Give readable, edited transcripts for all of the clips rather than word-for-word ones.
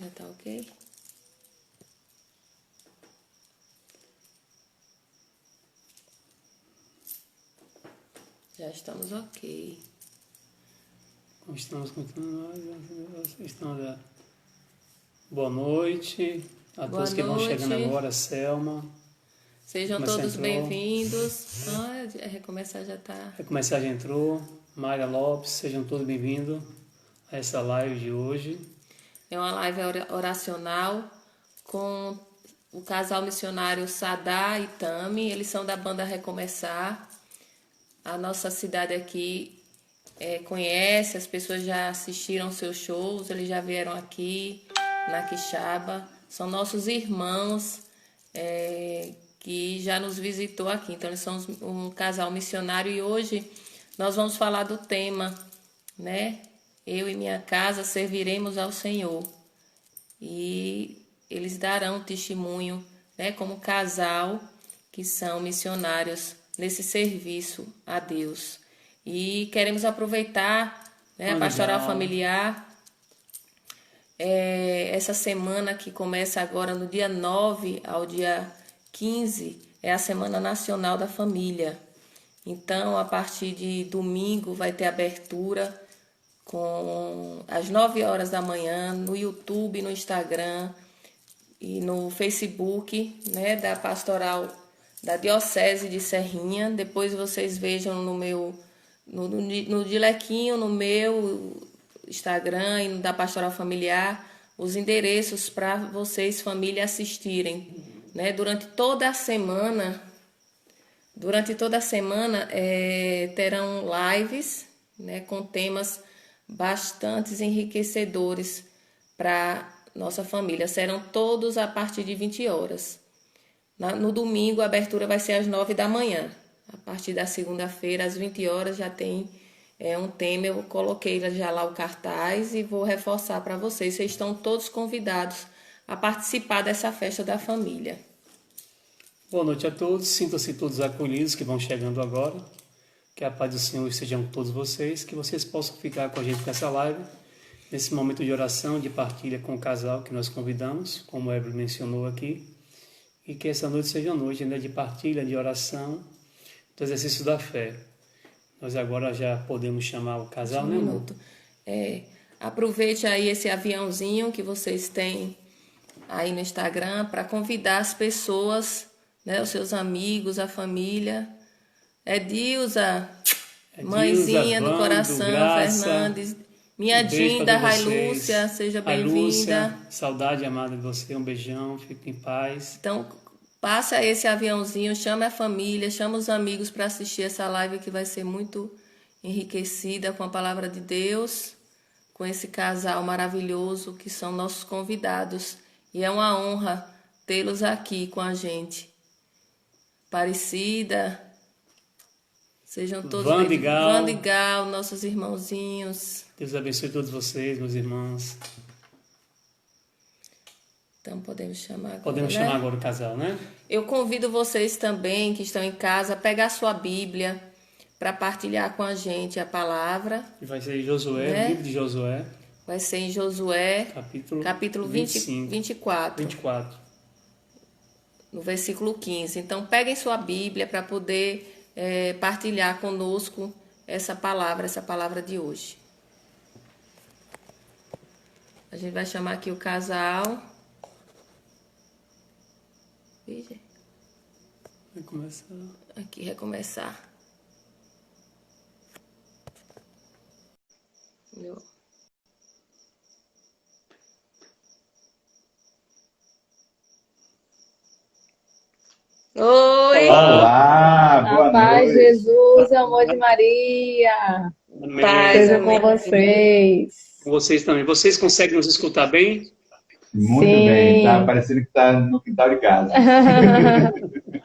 Já tá ok? Já estamos ok. Estamos boa noite a Boa todos que vão noite. chegando agora, Selma. Sejam todos bem-vindos. Recomeçar já tá. Recomeçar já entrou. Mayra Lopes, sejam todos bem-vindos a essa live de hoje. É uma live oracional com o casal missionário Sadá e Tami. Eles são da banda Recomeçar. A nossa cidade aqui conhece, as pessoas já assistiram seus shows, eles já vieram aqui na Quixaba. São nossos irmãos que já nos visitou aqui. Então, eles são um casal missionário e hoje nós vamos falar do tema, né? Eu e minha casa serviremos ao Senhor. E eles darão testemunho, né, como casal que são missionários nesse serviço a Deus. E queremos aproveitar, né, a pastoral familiar. Essa semana que começa agora no dia 9 ao dia 15 é a Semana Nacional da Família. Então, a partir de domingo vai ter abertura às 9 horas da manhã no YouTube, no Instagram e no Facebook, né, da pastoral da Diocese de Serrinha. Depois vocês vejam no Dilequinho, no meu Instagram e no da Pastoral Familiar, os endereços para vocês, família, assistirem. Né? Durante toda a semana terão lives, né, com temas bastante enriquecedores para nossa família. Serão todos a partir de 20 horas. No domingo, a abertura vai ser às 9 da manhã. A partir da segunda-feira, às 20 horas, já tem um tema. Eu coloquei já lá o cartaz e vou reforçar para vocês. Vocês estão todos convidados a participar dessa festa da família. Boa noite a todos. Sintam-se todos acolhidos que vão chegando agora. Que a paz do Senhor esteja com todos vocês. Que vocês possam ficar com a gente nessa live. Nesse momento de oração, de partilha com o casal que nós convidamos, como o Eber mencionou aqui. E que essa noite seja a noite, né, de partilha, de oração, do exercício da fé. Nós agora já podemos chamar o casal, né, amor? Aproveite aí esse aviãozinho que vocês têm aí no Instagram para convidar as pessoas, né, os seus amigos, a família. Edilza, mãezinha do coração, Graça, Fernandes, minha Dinda, Railúcia, seja bem-vinda. Saudade amada de você, um beijão, fique em paz. Então, passa esse aviãozinho, chama a família, chama os amigos para assistir essa live que vai ser muito enriquecida com a palavra de Deus, com esse casal maravilhoso que são nossos convidados. E é uma honra tê-los aqui com a gente. Aparecida, sejam todos Vandigal, nossos irmãozinhos. Deus abençoe todos vocês, meus irmãos. Então podemos chamar agora. Podemos chamar agora o casal, né? Eu convido vocês também que estão em casa a pegar a sua Bíblia para partilhar com a gente a palavra. E vai ser em Josué, né? Livro de Josué. Vai ser em Josué, capítulo 24. No versículo 15. Então peguem sua Bíblia para poder partilhar conosco essa palavra de hoje. A gente vai chamar aqui o casal. Recomeçar. Oi! Olá! Boa paz noite. de Jesus, amor de Maria. Paz seja com vocês. Com vocês também. Vocês conseguem nos escutar bem? Muito Sim. bem, tá parecendo que tá no quintal de casa.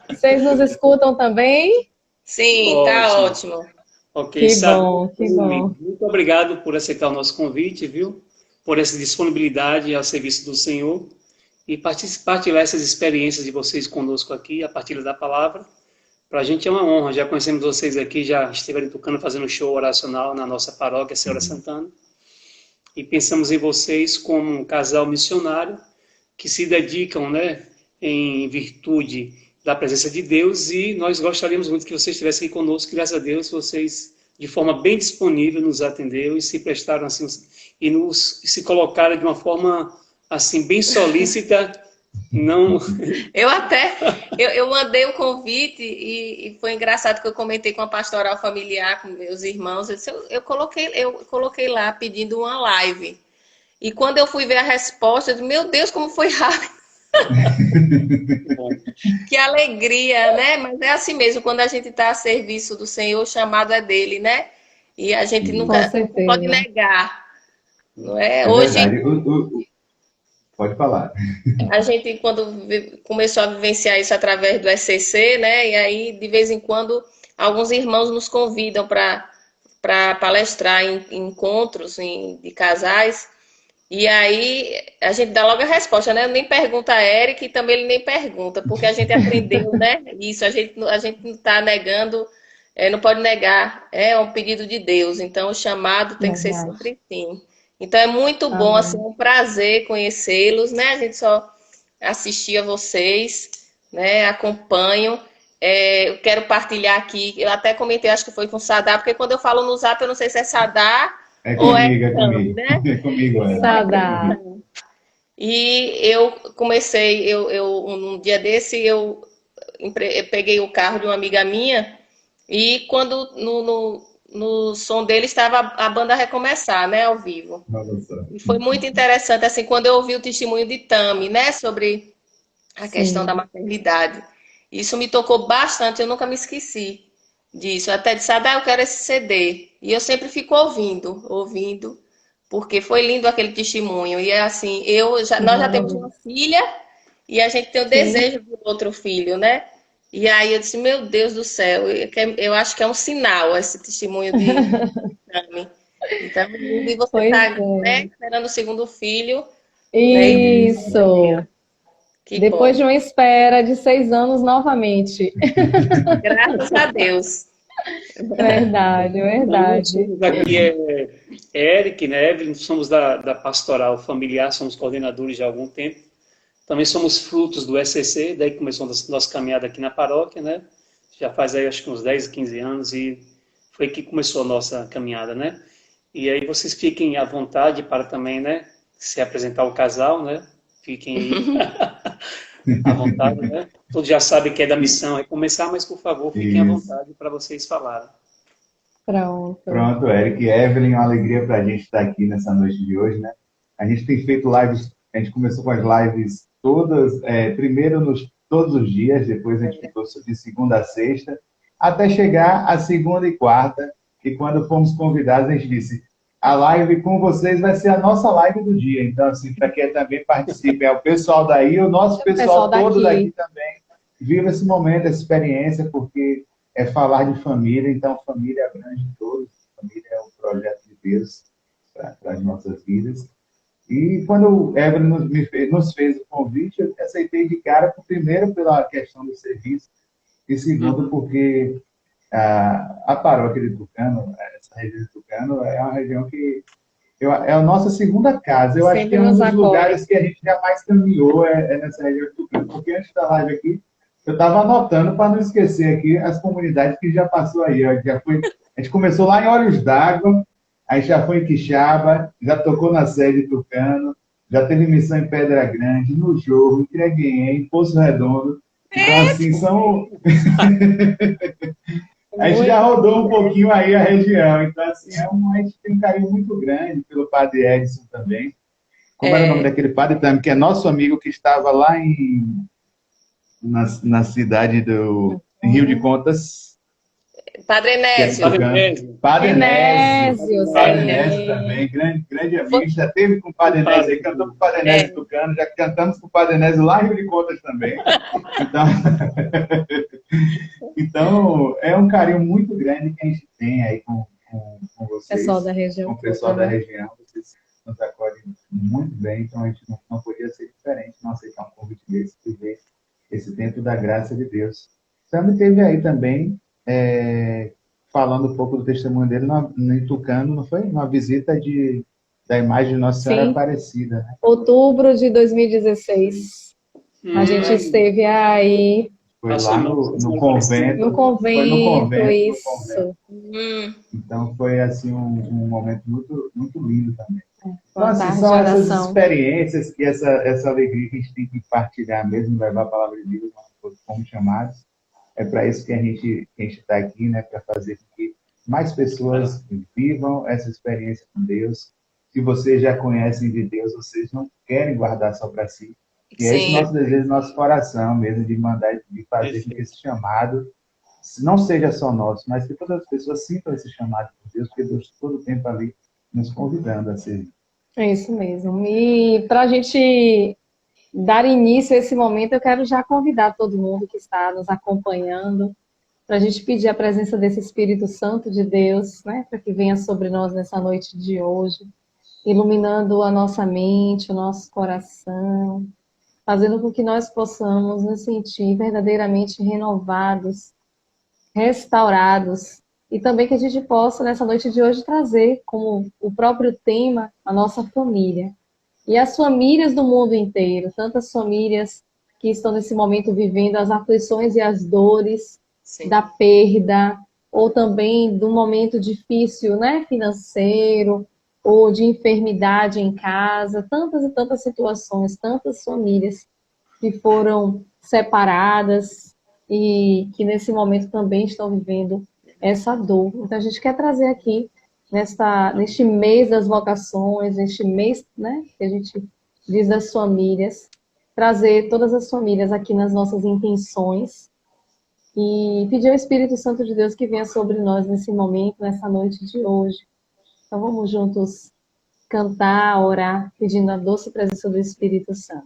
Vocês nos escutam também? Sim, tá ótimo. Ok, Que bom. Muito obrigado por aceitar o nosso convite, viu? Por essa disponibilidade ao serviço do Senhor e partilhar essas experiências de vocês conosco aqui, a partilha da palavra. Para a gente é uma honra, já conhecemos vocês aqui, já estiveram tocando, fazendo show oracional na nossa paróquia, Senhora Santana. e pensamos em vocês como um casal missionário que se dedicam, né, em virtude da presença de Deus, e nós gostaríamos muito que vocês estivessem aí conosco. Graças a Deus, vocês, de forma bem disponível, nos atenderam e se prestaram assim, se colocaram de uma forma assim bem solícita. Não. Eu mandei o convite e foi engraçado que eu comentei com a pastoral familiar, com meus irmãos. Eu coloquei lá pedindo uma live. E quando eu fui ver a resposta, eu disse, meu Deus, como foi rápido. Bom, Que alegria, né? Mas é assim mesmo, quando a gente está a serviço do Senhor, o chamado é dele, né? E a gente Com nunca pode certeza. negar, não é? É Hoje, verdade. Pode falar. a gente, quando começou a vivenciar isso através do SCC, né? E aí, de vez em quando, alguns irmãos nos convidam para palestrar em encontros de casais. E aí, a gente dá logo a resposta, né? Nem pergunta a Eric e também ele nem pergunta, porque a gente aprendeu, né? Isso, a gente não está negando, não pode negar, é um pedido de Deus. Então, o chamado tem que ser Verdade. sempre sim. Então, é muito bom, assim, Amém. um prazer conhecê-los, né? A gente só assistia vocês, né? Acompanho. Eu quero partilhar aqui, eu até comentei, acho que foi com o Sadá, porque quando eu falo no Zap, eu não sei se é Sadá É ou é comigo, é Cami, comigo. né? É comigo, é. É Sadá. comigo. E eu comecei, um dia desse, eu peguei o carro de uma amiga minha e quando no som dele estava a banda Recomeçar, né, ao vivo. Olha só. E foi muito interessante, assim, quando eu ouvi o testemunho de Tami, né, sobre a questão da Sim. maternidade. Isso me tocou bastante, eu nunca me esqueci disso. Eu até disse, ah, eu quero esse CD. E eu sempre fico ouvindo, porque foi lindo aquele testemunho. E é assim, nós já temos Maravilha. uma filha e a gente tem o Sim. desejo de outro filho, né? E aí eu disse, meu Deus do céu, eu acho que é um sinal esse testemunho de Tami. Então, é lindo. E você Pois está, né, é. esperando o segundo filho, né? E Isso. Isso. que Depois bom. de uma espera de 6 anos novamente. Graças a Deus. Verdade, então, nós verdade. somos aqui, Eric, né, Evelyn, somos da Pastoral Familiar, somos coordenadores já há algum tempo. Também somos frutos do SCC, daí começou a nossa caminhada aqui na paróquia, né? Já faz aí acho que uns 10, 15 anos e foi que começou a nossa caminhada, né? E aí vocês fiquem à vontade para também, né, se apresentar o casal, né? Fiquem aí à vontade, né? Todos já sabem que é da missão, é começar, mas por favor, fiquem à Isso. vontade para vocês falarem. Pronto. Pronto, Eric e Evelyn, uma alegria para a gente estar aqui nessa noite de hoje, né? A gente tem feito lives, a gente começou com as lives todas, primeiro todos os dias, depois a gente ficou de segunda a sexta, até chegar a segunda e quarta, e quando fomos convidados, a gente disse, a live com vocês vai ser a nossa live do dia. Então, assim, para quem também participe, é o pessoal daí, o nosso O pessoal pessoal todo daqui daqui. também, viva esse momento, essa experiência, porque é falar de família, então família abrange todos, família é um projeto de Deus para as nossas vidas. E quando o Evelyn nos fez o convite, eu aceitei de cara, primeiro pela questão do serviço, e segundo porque a paróquia de Tucano, essa região de Tucano, é uma região que é a nossa segunda casa. Eu acho que Sempre é um nos dos acolhe. lugares que a gente jamais caminhou nessa região de Tucano, porque antes da live aqui, eu estava anotando para não esquecer aqui as comunidades que já passou aí. Ó. A gente começou lá em Olhos d'Água, aí já foi em Quixaba, já tocou na sede de Tucano, já teve missão em Pedra Grande, no Jorro, em Creguiém, em Poço Redondo. Então, assim, a gente já rodou um pouquinho aí a região. Então, assim, a gente tem um carinho muito grande pelo Padre Edson também. Como era o nome daquele padre também, que é nosso amigo que estava lá na cidade em Rio de Contas, Padre que é Enésio. Tucano. Padre Enésio. Enésio, Padre Enésio sim. também, grande amigo. Já teve com o Padre Enésio aí, cantou com o Padre Enésio Tucano, já cantamos com o Padre Enésio lá em Rio de Contas também. Então, então, é um carinho muito grande que a gente tem aí com vocês, Pessoal da região com o pessoal toda, da né? região. Vocês nos acolhem muito bem, então a gente não podia ser diferente, não aceitar um convite desse, viver esse tempo da graça de Deus. Sam teve aí também, falando um pouco do testemunho dele em Tucano, não foi? Uma visita de da imagem de Nossa Senhora Sim. Aparecida, né? Outubro de 2016. A gente esteve aí Foi Passou lá em no Aparecida. convento. no Foi no convento, convento, no convento. isso. Então foi assim um momento muito, muito lindo também. Então, Uma assim, tarde de são essas oração. experiências e essa alegria que a gente tem que partilhar mesmo, levar a palavra de Deus, como chamados. É para isso que a gente está aqui, né? Para fazer com que mais pessoas vivam essa experiência com Deus. Se vocês já conhecem de Deus, vocês não querem guardar só para si. E é esse Sim, nosso desejo, nosso coração mesmo, de mandar, de fazer com que esse chamado não seja só nosso, mas que todas as pessoas sintam esse chamado por Deus, porque Deus todo o tempo ali nos convidando a servir. É isso mesmo. E para a gente dar início a esse momento, eu quero já convidar todo mundo que está nos acompanhando para a gente pedir a presença desse Espírito Santo de Deus, né, para que venha sobre nós nessa noite de hoje, iluminando a nossa mente, o nosso coração, fazendo com que nós possamos nos sentir verdadeiramente renovados, restaurados, e também que a gente possa, nessa noite de hoje, trazer como o próprio tema a nossa família. E as famílias do mundo inteiro, tantas famílias que estão nesse momento vivendo as aflições e as dores sim. da perda, ou também do momento difícil, né, financeiro, ou de enfermidade em casa, tantas e tantas situações, tantas famílias que foram separadas e que nesse momento também estão vivendo essa dor. Então a gente quer trazer aqui neste mês das vocações, neste mês, né, que a gente diz das famílias, trazer todas as famílias aqui nas nossas intenções e pedir ao Espírito Santo de Deus que venha sobre nós nesse momento, nessa noite de hoje. Então vamos juntos cantar, orar, pedindo a doce presença do Espírito Santo.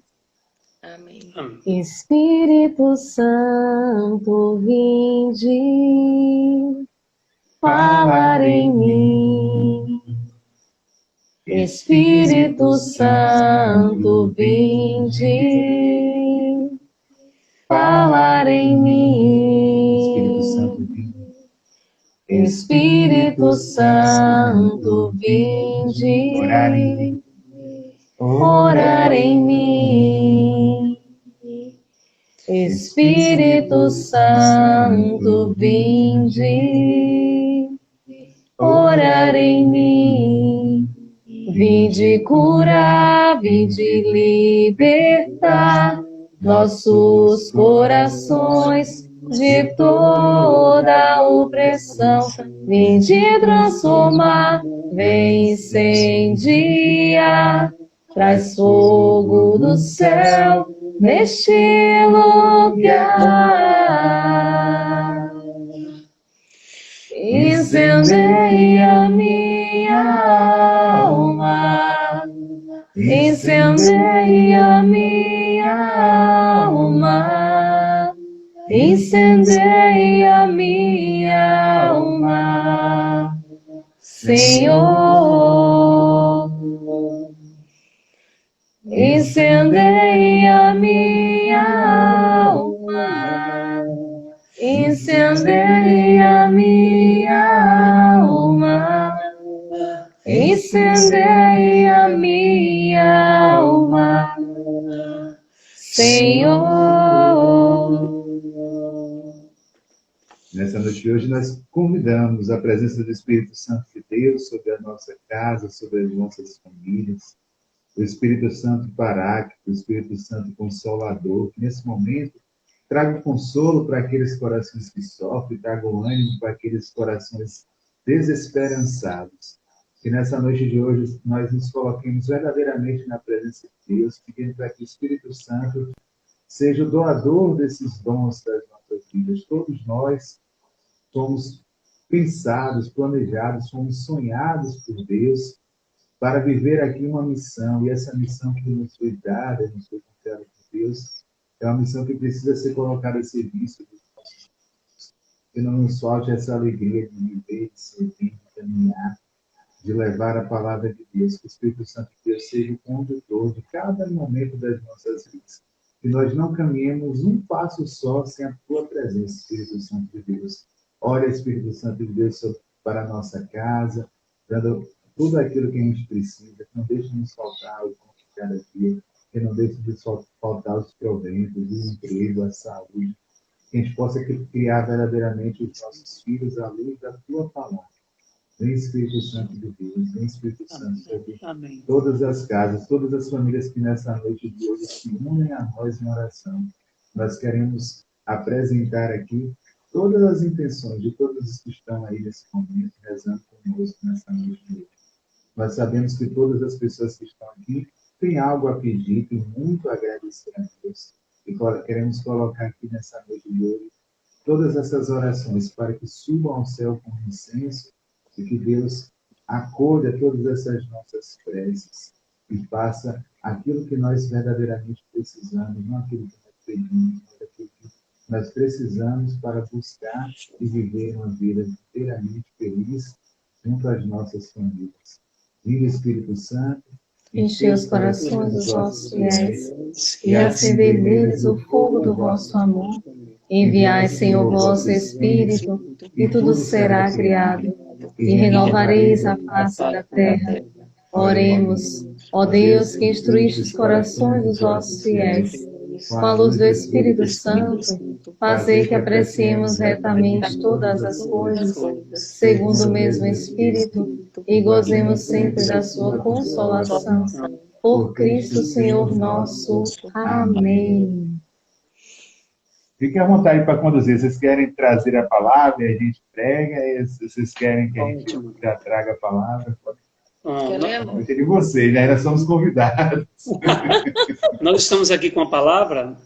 Amém. Espírito Santo, vinde falar em mim. Espírito Santo, vinde falar em Espírito Santo, mim. Espírito Santo, vinde orar em mim. Espírito Santo, vinde orar em mim. Vinde curar, vinde libertar nossos corações de toda opressão. Vinde transformar, vem incendiar, traz fogo do céu neste lugar. Incendeia minha alma, incendeia minha alma, incendeia minha alma, Senhor. Incendeia minha alma, incendeia minha alma, incendeia minha alma, Senhor. Nessa noite de hoje, nós convidamos a presença do Espírito Santo de Deus sobre a nossa casa, sobre as nossas famílias. O Espírito Santo Paráclito, o Espírito Santo Consolador, que nesse momento traga consolo para aqueles corações que sofrem, traga o ânimo para aqueles corações desesperançados. Que nessa noite de hoje nós nos coloquemos verdadeiramente na presença de Deus, pedindo para que o Espírito Santo seja o doador desses dons das nossas vidas. Todos nós somos pensados, planejados, somos sonhados por Deus para viver aqui uma missão, e essa missão que nos foi dada, nos foi confiada por Deus, é uma missão que precisa ser colocada a serviço dos nossos irmãos. Que não nos falte essa alegria de viver, de servir, de caminhar, de levar a palavra de Deus, que o Espírito Santo de Deus seja o condutor de cada momento das nossas vidas. Que nós não caminhemos um passo só sem a tua presença, Espírito Santo de Deus. Ora, Espírito Santo de Deus, para a nossa casa, dando tudo aquilo que a gente precisa, que não deixe de nos faltar o pão de cada dia, que não deixe de faltar os proventos, o emprego, a saúde, que a gente possa criar verdadeiramente os nossos filhos à luz da tua palavra. Vem Espírito Santo de Deus, vem Espírito Santo sobre todas as casas, todas as famílias que nessa noite de hoje se unem a nós em oração. Nós queremos apresentar aqui todas as intenções de todos os que estão aí nesse momento, rezando conosco nessa noite de hoje. Nós sabemos que todas as pessoas que estão aqui têm algo a pedir, têm muito a agradecer a Deus. E queremos colocar aqui nessa noite de hoje todas essas orações para que subam ao céu com incenso e que Deus acolha todas essas nossas preces e faça aquilo que nós verdadeiramente precisamos, não aquilo que nós pedimos, mas aquilo que nós precisamos para buscar e viver uma vida inteiramente feliz junto às nossas famílias. Viva Espírito Santo, enchei os corações dos vossos fiéis e acendei neles o fogo do vosso amor. Enviai, Senhor, vosso Espírito, e tudo será criado, e renovareis a face da terra. Oremos, ó Deus, que instruíste os corações dos vossos fiéis, com a luz do Espírito Santo, fazei que apreciemos retamente todas as coisas, segundo o mesmo Espírito, e gozemos sempre da sua consolação. Por Cristo, Senhor nosso. Amém. Fiquem à vontade para conduzir. Vocês querem trazer a palavra e a gente prega? Vocês querem que a gente já traga a palavra? Eu de vocês, né? Nós somos convidados. Nós estamos aqui com a palavra.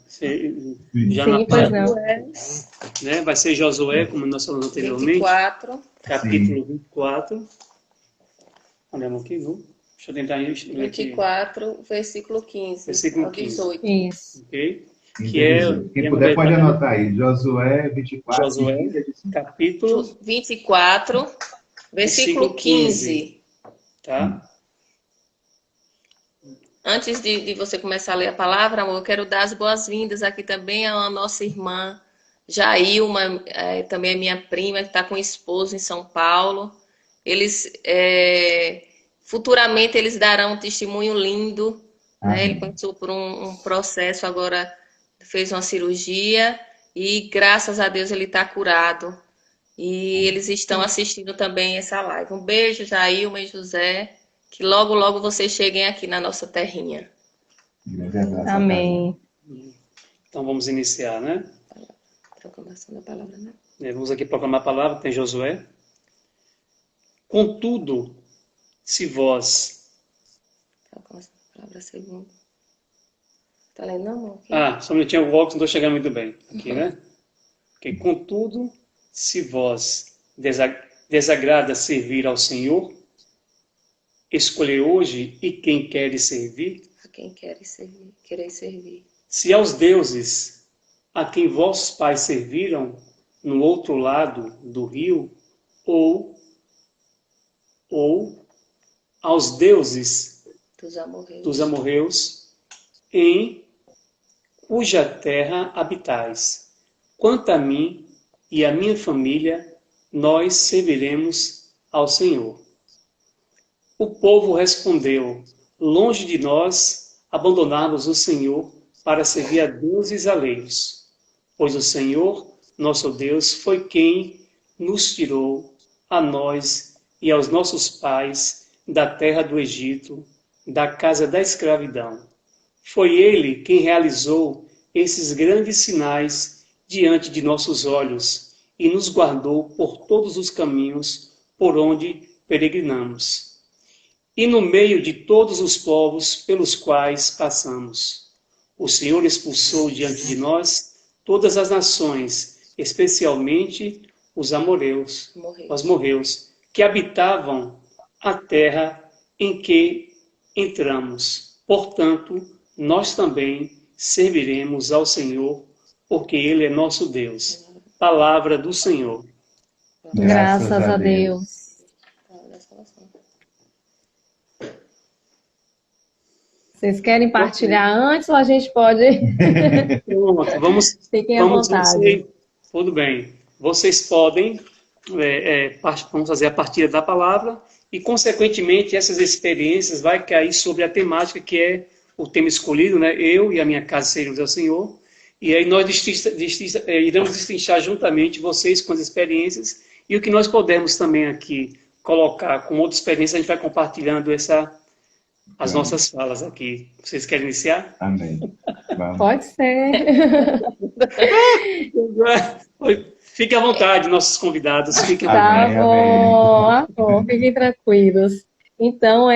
Já Sim, pois não. Né? Vai ser Josué, como nós falamos anteriormente. 24. Capítulo 24. Olha aqui, viu? Deixa eu tentar ler 24, versículo 15. Versículo ao 18. Isso. Ok? Quem puder pode anotar aí. Josué 24. Josué, capítulo 24, versículo 15. Tá? Antes de você começar a ler a palavra, amor, eu quero dar as boas-vindas aqui também à nossa irmã Jailma, também a minha prima, que está com o esposo em São Paulo. Eles, futuramente, eles darão um testemunho lindo. Né? Ele passou por um processo, agora fez uma cirurgia e, graças a Deus, ele está curado. E eles estão assistindo também essa live. Um beijo, Jailma e José. Que logo, logo vocês cheguem aqui na nossa terrinha. Amém. Então vamos iniciar, né? Proclamação da palavra, né? Vamos aqui proclamar a palavra, tem Josué. Contudo, se vós... Proclamação da palavra segundo. Tá lendo, não, amor? Só um minutinho, o óculos não estou chegando muito bem. Aqui, né? Okay. Contudo, se vós desagrada servir ao Senhor, escolhe hoje e quem queres servir. A quem querer servir. Se aos deuses a quem vossos pais serviram no outro lado do rio, ou aos deuses dos amorreus, em cuja terra habitais. Quanto a mim e a minha família, nós serviremos ao Senhor. O povo respondeu: longe de nós abandonarmos o Senhor para servir a deuses alheios, pois o Senhor, nosso Deus, foi quem nos tirou, a nós e aos nossos pais, da terra do Egito, da casa da escravidão. Foi Ele quem realizou esses grandes sinais diante de nossos olhos e nos guardou por todos os caminhos por onde peregrinamos. E no meio de todos os povos pelos quais passamos. O Senhor expulsou diante de nós todas as nações, especialmente os amorreus, que habitavam a terra em que entramos. Portanto, nós também serviremos ao Senhor, porque Ele é nosso Deus. Palavra do Senhor. Graças a Deus. Vocês querem partilhar antes ou a gente pode... Pronto, Fiquem à vontade. Tudo bem. Vocês podem vamos fazer a partilha da palavra e, consequentemente, essas experiências vai cair sobre a temática que é o tema escolhido, né? Eu e a minha casa seremos ao Senhor. E aí nós iremos destrinchar juntamente vocês com as experiências e o que nós pudermos também aqui colocar com outras experiências, a gente vai compartilhando as nossas falas aqui. Vocês querem iniciar? Amém. Vamos. Pode ser. Fique à vontade, nossos convidados. Fiquem à Tá vontade. bom, tá bom, fiquem tranquilos. Então,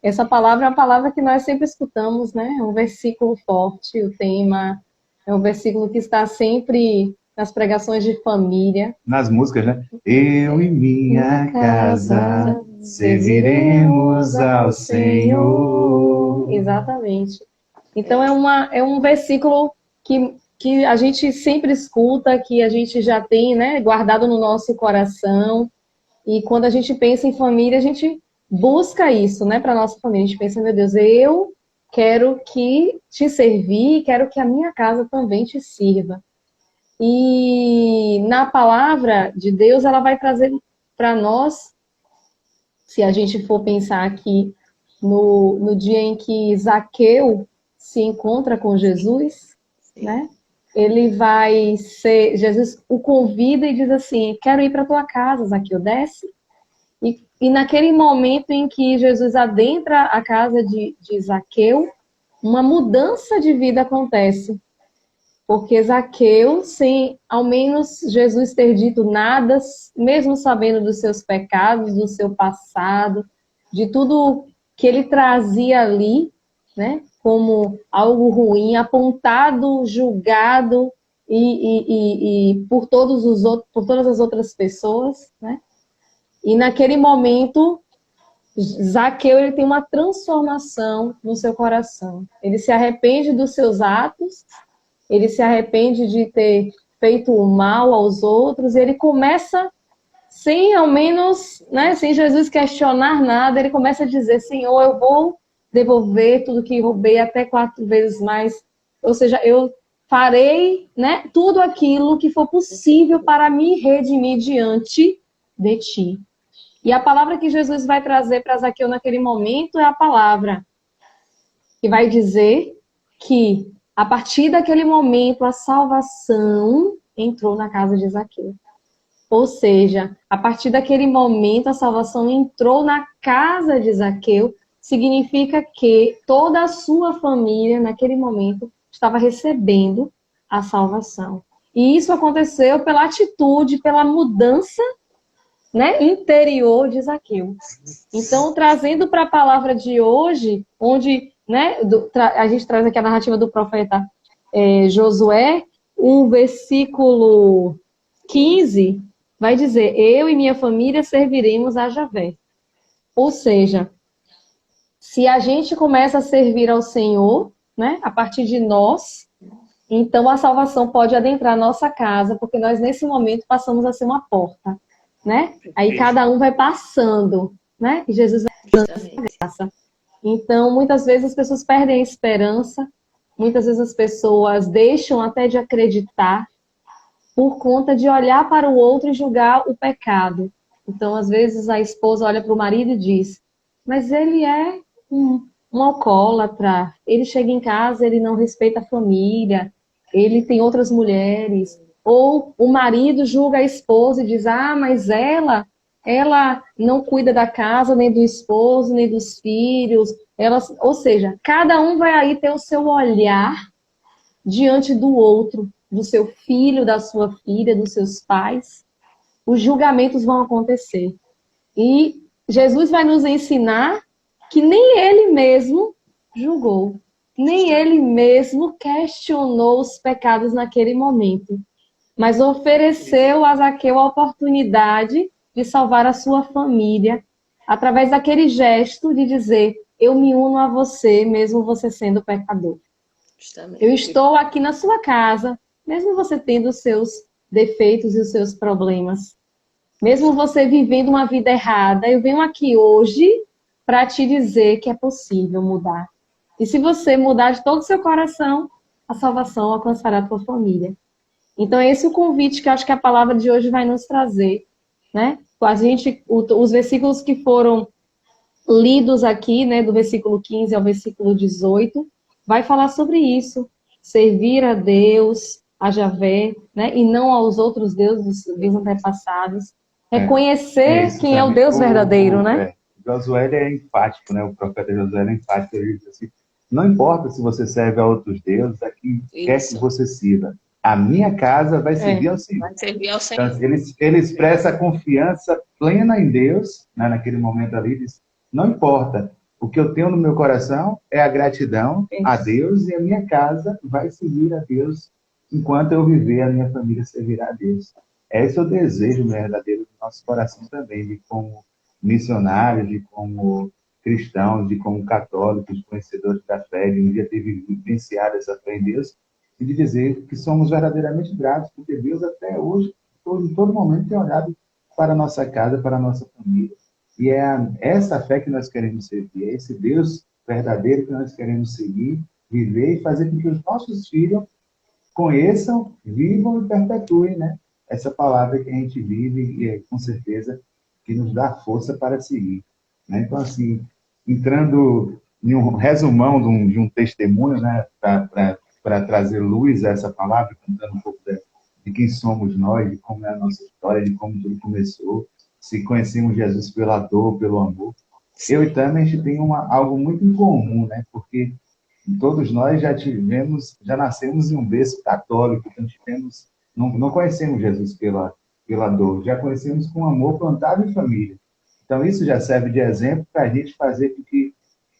essa palavra é uma palavra que nós sempre escutamos, né? É um versículo forte, o tema é um versículo que está sempre nas pregações de família. Nas músicas, né? Eu e minha casa serviremos ao Senhor. Exatamente. Então, é um versículo que a gente sempre escuta, que a gente já tem, né, guardado no nosso coração. E quando a gente pensa em família, a gente busca isso, né, para nossa família. A gente pensa, meu Deus, eu quero que te servir, quero que a minha casa também te sirva. E na palavra de Deus, ela vai trazer para nós, se a gente for pensar aqui no dia em que Zaqueu se encontra com Jesus, né? Jesus o convida e diz assim, quero ir para tua casa, Zaqueu, desce. E naquele momento em que Jesus adentra a casa de Zaqueu, uma mudança de vida acontece. Porque Zaqueu, sem ao menos Jesus ter dito nada, mesmo sabendo dos seus pecados, do seu passado, de tudo que ele trazia ali, né, como algo ruim, apontado, julgado e por todos os outros, por todas as outras pessoas, né? E naquele momento, Zaqueu ele tem uma transformação no seu coração. Ele se arrepende dos seus atos, ele se arrepende de ter feito o mal aos outros, e ele começa, sem ao menos, né, sem Jesus questionar nada, ele começa a dizer, Senhor, eu vou devolver tudo que roubei até 4 vezes mais. Ou seja, eu farei, né, tudo aquilo que for possível para me redimir diante de ti. E a palavra que Jesus vai trazer para Zaqueu naquele momento é a palavra que vai dizer que, a partir daquele momento, a salvação entrou na casa de Zaqueu. Ou seja, a partir daquele momento, a salvação entrou na casa de Zaqueu, significa que toda a sua família, naquele momento, estava recebendo a salvação. E isso aconteceu pela atitude, pela mudança, né, interior de Zaqueu. Então, trazendo para a palavra de hoje, onde, né, a gente traz aqui a narrativa do profeta Josué, o versículo 15 vai dizer, eu e minha família serviremos a Javé. Ou seja, se a gente começa a servir ao Senhor, né, a partir de nós, então a salvação pode adentrar a nossa casa, porque nós, nesse momento, passamos a ser uma porta, né? Aí cada um vai passando, né? E Jesus vai dando essa graça. Então, muitas vezes as pessoas perdem a esperança, muitas vezes as pessoas deixam até de acreditar por conta de olhar para o outro e julgar o pecado. Então, às vezes, a esposa olha para o marido e diz, mas ele é um alcoólatra, ele chega em casa, ele não respeita a família, ele tem outras mulheres. Ou o marido julga a esposa e diz, mas ela não cuida da casa, nem do esposo, nem dos filhos. Ou seja, cada um vai aí ter o seu olhar diante do outro, do seu filho, da sua filha, dos seus pais. Os julgamentos vão acontecer. E Jesus vai nos ensinar que nem ele mesmo julgou, nem ele mesmo questionou os pecados naquele momento, mas ofereceu a Zaqueu a oportunidade de salvar a sua família, através daquele gesto de dizer, eu me uno a você, mesmo você sendo pecador. Justamente. Eu estou aqui na sua casa, mesmo você tendo os seus defeitos e os seus problemas. Mesmo você vivendo uma vida errada, eu venho aqui hoje para te dizer que é possível mudar. E se você mudar de todo o seu coração, a salvação alcançará a tua família. Então, é esse o convite que eu acho que a palavra de hoje vai nos trazer, né? Os versículos que foram lidos aqui, né, do versículo 15 ao versículo 18, vai falar sobre isso, servir a Deus, a Javé, né, e não aos outros deuses antepassados, É reconhecer isso quem é o também. Deus verdadeiro, né? Josué ele é enfático, né? O profeta Josué ele é enfático. Ele diz assim: não importa se você serve a outros deuses, a quem quer que Isso. você sirva, a minha casa vai servir ao Senhor. Vai servir ao Então, Senhor. ele expressa a confiança plena em Deus, né? Naquele momento ali, diz: não importa, o que eu tenho no meu coração é a gratidão a Deus e a minha casa vai servir a Deus enquanto eu viver, a minha família servirá a Deus. Esse é o desejo verdadeiro do nosso coração também, de como missionários, de como cristãos, de como católicos, conhecedores da fé, de um dia ter vivenciado essa fé em Deus, e de dizer que somos verdadeiramente gratos, porque Deus até hoje, em todo momento, tem olhado para a nossa casa, para a nossa família. E é essa fé que nós queremos servir, é esse Deus verdadeiro que nós queremos seguir, viver e fazer com que os nossos filhos conheçam, vivam e perpetuem, né? Essa palavra que a gente vive e com certeza que nos dá força para seguir. Né? Então, assim, entrando em um resumão de um testemunho, né, para trazer luz a essa palavra, contando um pouco de quem somos nós, de como é a nossa história, de como tudo começou, se conhecemos Jesus pela dor, pelo amor. Eu e Tânia, a gente tem algo muito em comum, né? Porque todos nós já nascemos em um berço católico, então não conhecemos Jesus pela dor, já conhecemos com amor plantado em família. Então, isso já serve de exemplo para a gente fazer com que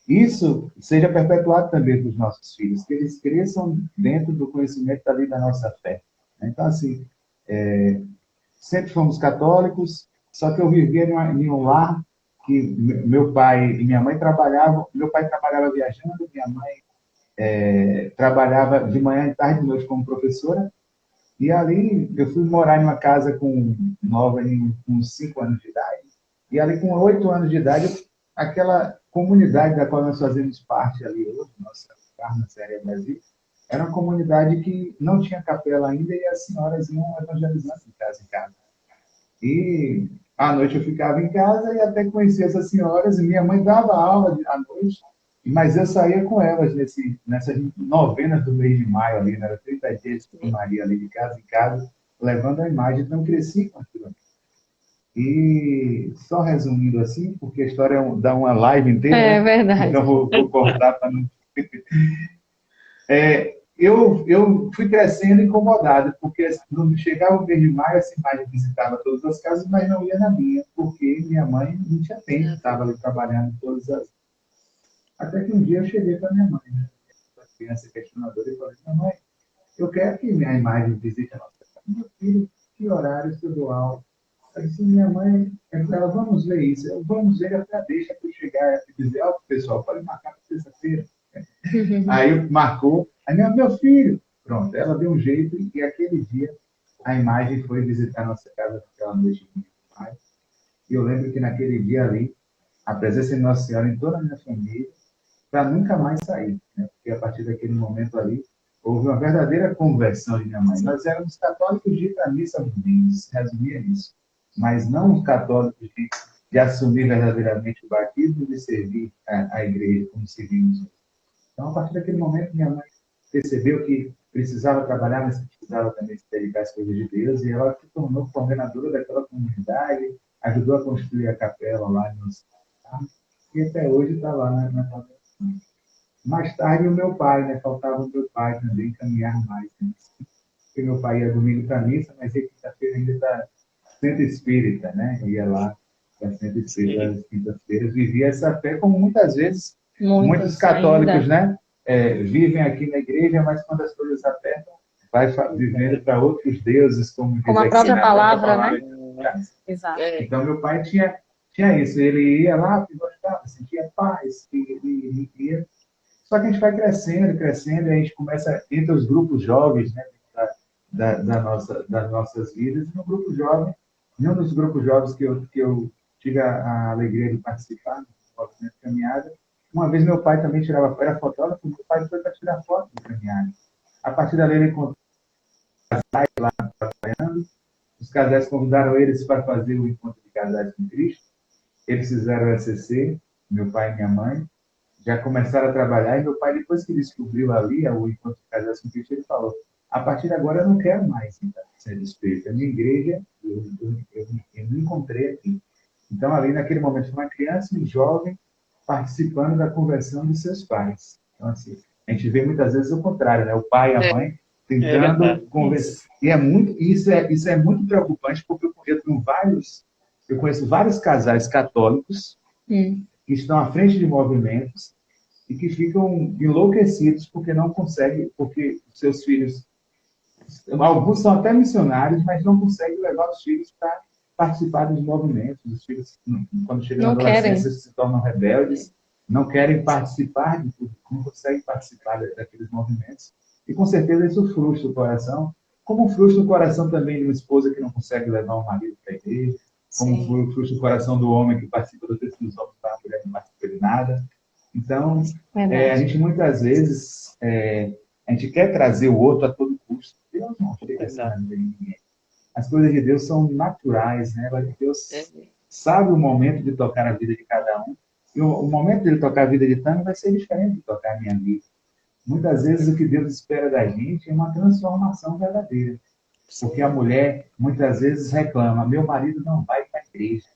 isso seja perpetuado também para os nossos filhos, que eles cresçam dentro do conhecimento da nossa fé. Então, assim, sempre fomos católicos, só que eu vivia em um lar que meu pai e minha mãe trabalhavam, meu pai trabalhava viajando, minha mãe trabalhava de manhã e tarde de noite como professora, e ali eu fui morar em uma casa com 5 anos de idade, e ali com 8 anos de idade, aquela comunidade da qual nós fazemos parte ali hoje, nossa Carna Séria Brasil, era uma comunidade que não tinha capela ainda e as senhoras iam evangelizando de casa em casa. E à noite eu ficava em casa e até conhecia essas senhoras, e minha mãe dava aula à noite, mas eu saía com elas nessas novenas do mês de maio ali, né? Era 30 dias com Maria ali de casa em casa, levando a imagem, então cresci com aquilo. E só resumindo assim, porque a história dá uma live inteira, É né? verdade. Então vou cortar para não. Eu fui crescendo incomodado, porque quando chegava o mês de maio, essa imagem visitava todas as casas, mas não ia na minha, porque minha mãe não tinha tempo, estava ali trabalhando todas as. Até que um dia eu cheguei para minha mãe, né? Uma criança questionadora, e falei: mamãe, eu quero que minha imagem visite a nossa casa. Meu filho, que horário eu dou aula? Eu disse: minha mãe, ela, vamos ver isso. Vamos ver, até deixa para eu chegar e dizer: ó, pessoal, pode marcar para terça-feira. Aí marcou, aí meu filho, pronto, ela deu um jeito e aquele dia a imagem foi visitar a nossa casa naquela noite de maio. E eu lembro que naquele dia ali, a presença de Nossa Senhora em toda a minha família, para nunca mais sair, né? Porque a partir daquele momento ali, houve uma verdadeira conversão de minha mãe. Nós éramos católicos de ir para a missa aos domingos, resumia isso, mas não católicos de assumir verdadeiramente o batismo e de servir a igreja como servimos. Então, a partir daquele momento, minha mãe percebeu que precisava trabalhar, mas precisava também se dedicar às coisas de Deus, e ela se tornou coordenadora daquela comunidade, ajudou a construir a capela lá no Ceará, e até hoje está lá na congregação. Mais tarde, o meu pai, né? Faltava o meu pai também caminhar mais. Né? Porque meu pai ia domingo para a missa, mas ele quinta-feira ainda está centro espírita, né? Ia lá para centro espírita às quintas-feiras, vivia essa fé, como muitas vezes muitos católicos, ainda. né? Vivem aqui na igreja, mas quando as coisas apertam, vai vivendo para outros deuses, como diz Como a aqui, própria né? palavra, né? Né? Exato. Então, meu pai tinha isso. Ele ia lá, gostava, sentia paz, ele ia. Só que a gente vai crescendo, crescendo, e a gente começa, entre os grupos jovens, né? Das nossas vidas, e no grupo jovem, em um dos grupos jovens que eu tive a alegria de participar, no movimento Caminhada, uma vez meu pai também era fotógrafo, meu pai foi para tirar foto do Caminhada. A partir dali ele encontrou Os casais convidaram eles para fazer o encontro de casais com Cristo. Eles fizeram o ECC, meu pai e minha mãe, já começaram a trabalhar, e meu pai, depois que descobriu ali o encontro de casais com Cristo, ele falou, a partir de agora eu não quero mais ser despeito. A minha igreja, eu me encontrei aqui. Então, ali naquele momento, uma criança e um jovem participando da conversão de seus pais. Então, assim, a gente vê muitas vezes o contrário, né? O pai e a mãe tentando convencer. E isso é muito preocupante, porque eu conheço vários casais católicos que estão à frente de movimentos e que ficam enlouquecidos porque não conseguem, porque seus filhos, alguns são até missionários, mas não conseguem levar os filhos para participar dos movimentos. Os filhos, quando chegam na adolescência, se tornam rebeldes, não querem participar de tudo, não conseguem participar daqueles movimentos. E com certeza isso frustra o coração, como frustra o coração também de uma esposa que não consegue levar o marido para a igreja, como frustra o coração do homem que participa do texto dos homens para a mulher que não participa de nada. Então, a gente muitas vezes a gente quer trazer o outro a todo custo. Deus não chega a ninguém. As coisas de Deus são naturais, né? Deus sabe o momento de tocar a vida de cada um. E o momento de ele tocar a vida de Tânia vai ser diferente de tocar a minha vida. Muitas vezes o que Deus espera da gente é uma transformação verdadeira. Porque a mulher, muitas vezes, reclama, meu marido não vai para a igreja.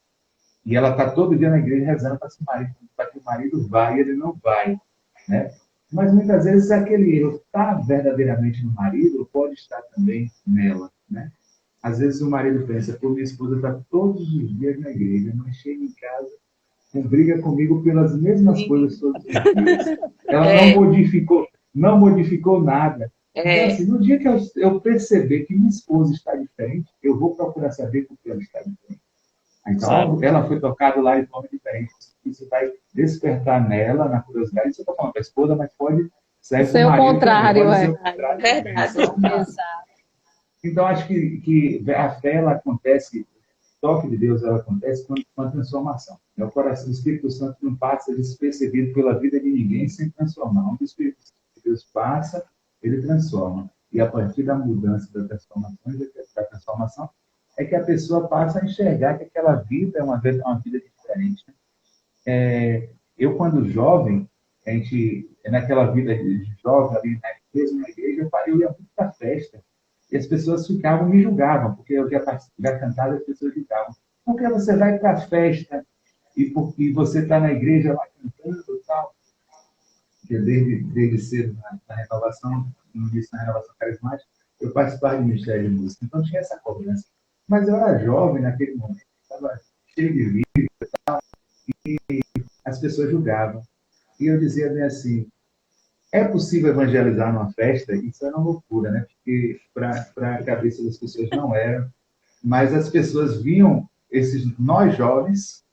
E ela está todo dia na igreja rezando para que o marido vá e ele não vai. Né? Mas muitas vezes aquele erro está verdadeiramente no marido ou pode estar também nela. Né? Às vezes o marido pensa, pô, minha esposa está todos os dias na igreja, mas chega em casa com briga comigo pelas mesmas coisas todos os dias. Ela não modificou nada. Então, assim, no dia que eu perceber que minha esposa está diferente, eu vou procurar saber por que ela está diferente. Então, ela foi tocada lá de forma diferente. Isso vai despertar nela, na curiosidade. Isso eu estou falando para a esposa, mas pode ser o contrário, Verdade. Então, acho que a fé, ela acontece, o toque de Deus, ela acontece com a transformação. O Espírito Santo não passa despercebido pela vida de ninguém sem transformar. Onde o Espírito de Deus passa, ele transforma. E a partir da mudança, da transformação, é que a pessoa passa a enxergar que aquela vida é uma vida diferente. Eu, quando jovem, naquela vida de jovem, ali mesmo na igreja, eu ia muito para festa. E as pessoas me julgavam, porque eu já cantava, as pessoas julgavam. Por que você vai para a festa e você está na igreja lá cantando e tal? Porque desde cedo, na renovação, no início da renovação carismática, eu participava de ministério de música. Então tinha essa cobrança. Mas eu era jovem naquele momento, estava cheio de vida e tal, e as pessoas julgavam. E eu dizia bem assim, é possível evangelizar numa festa? Isso era uma loucura, né? Porque para a cabeça das pessoas não era. Mas as pessoas viam nós jovens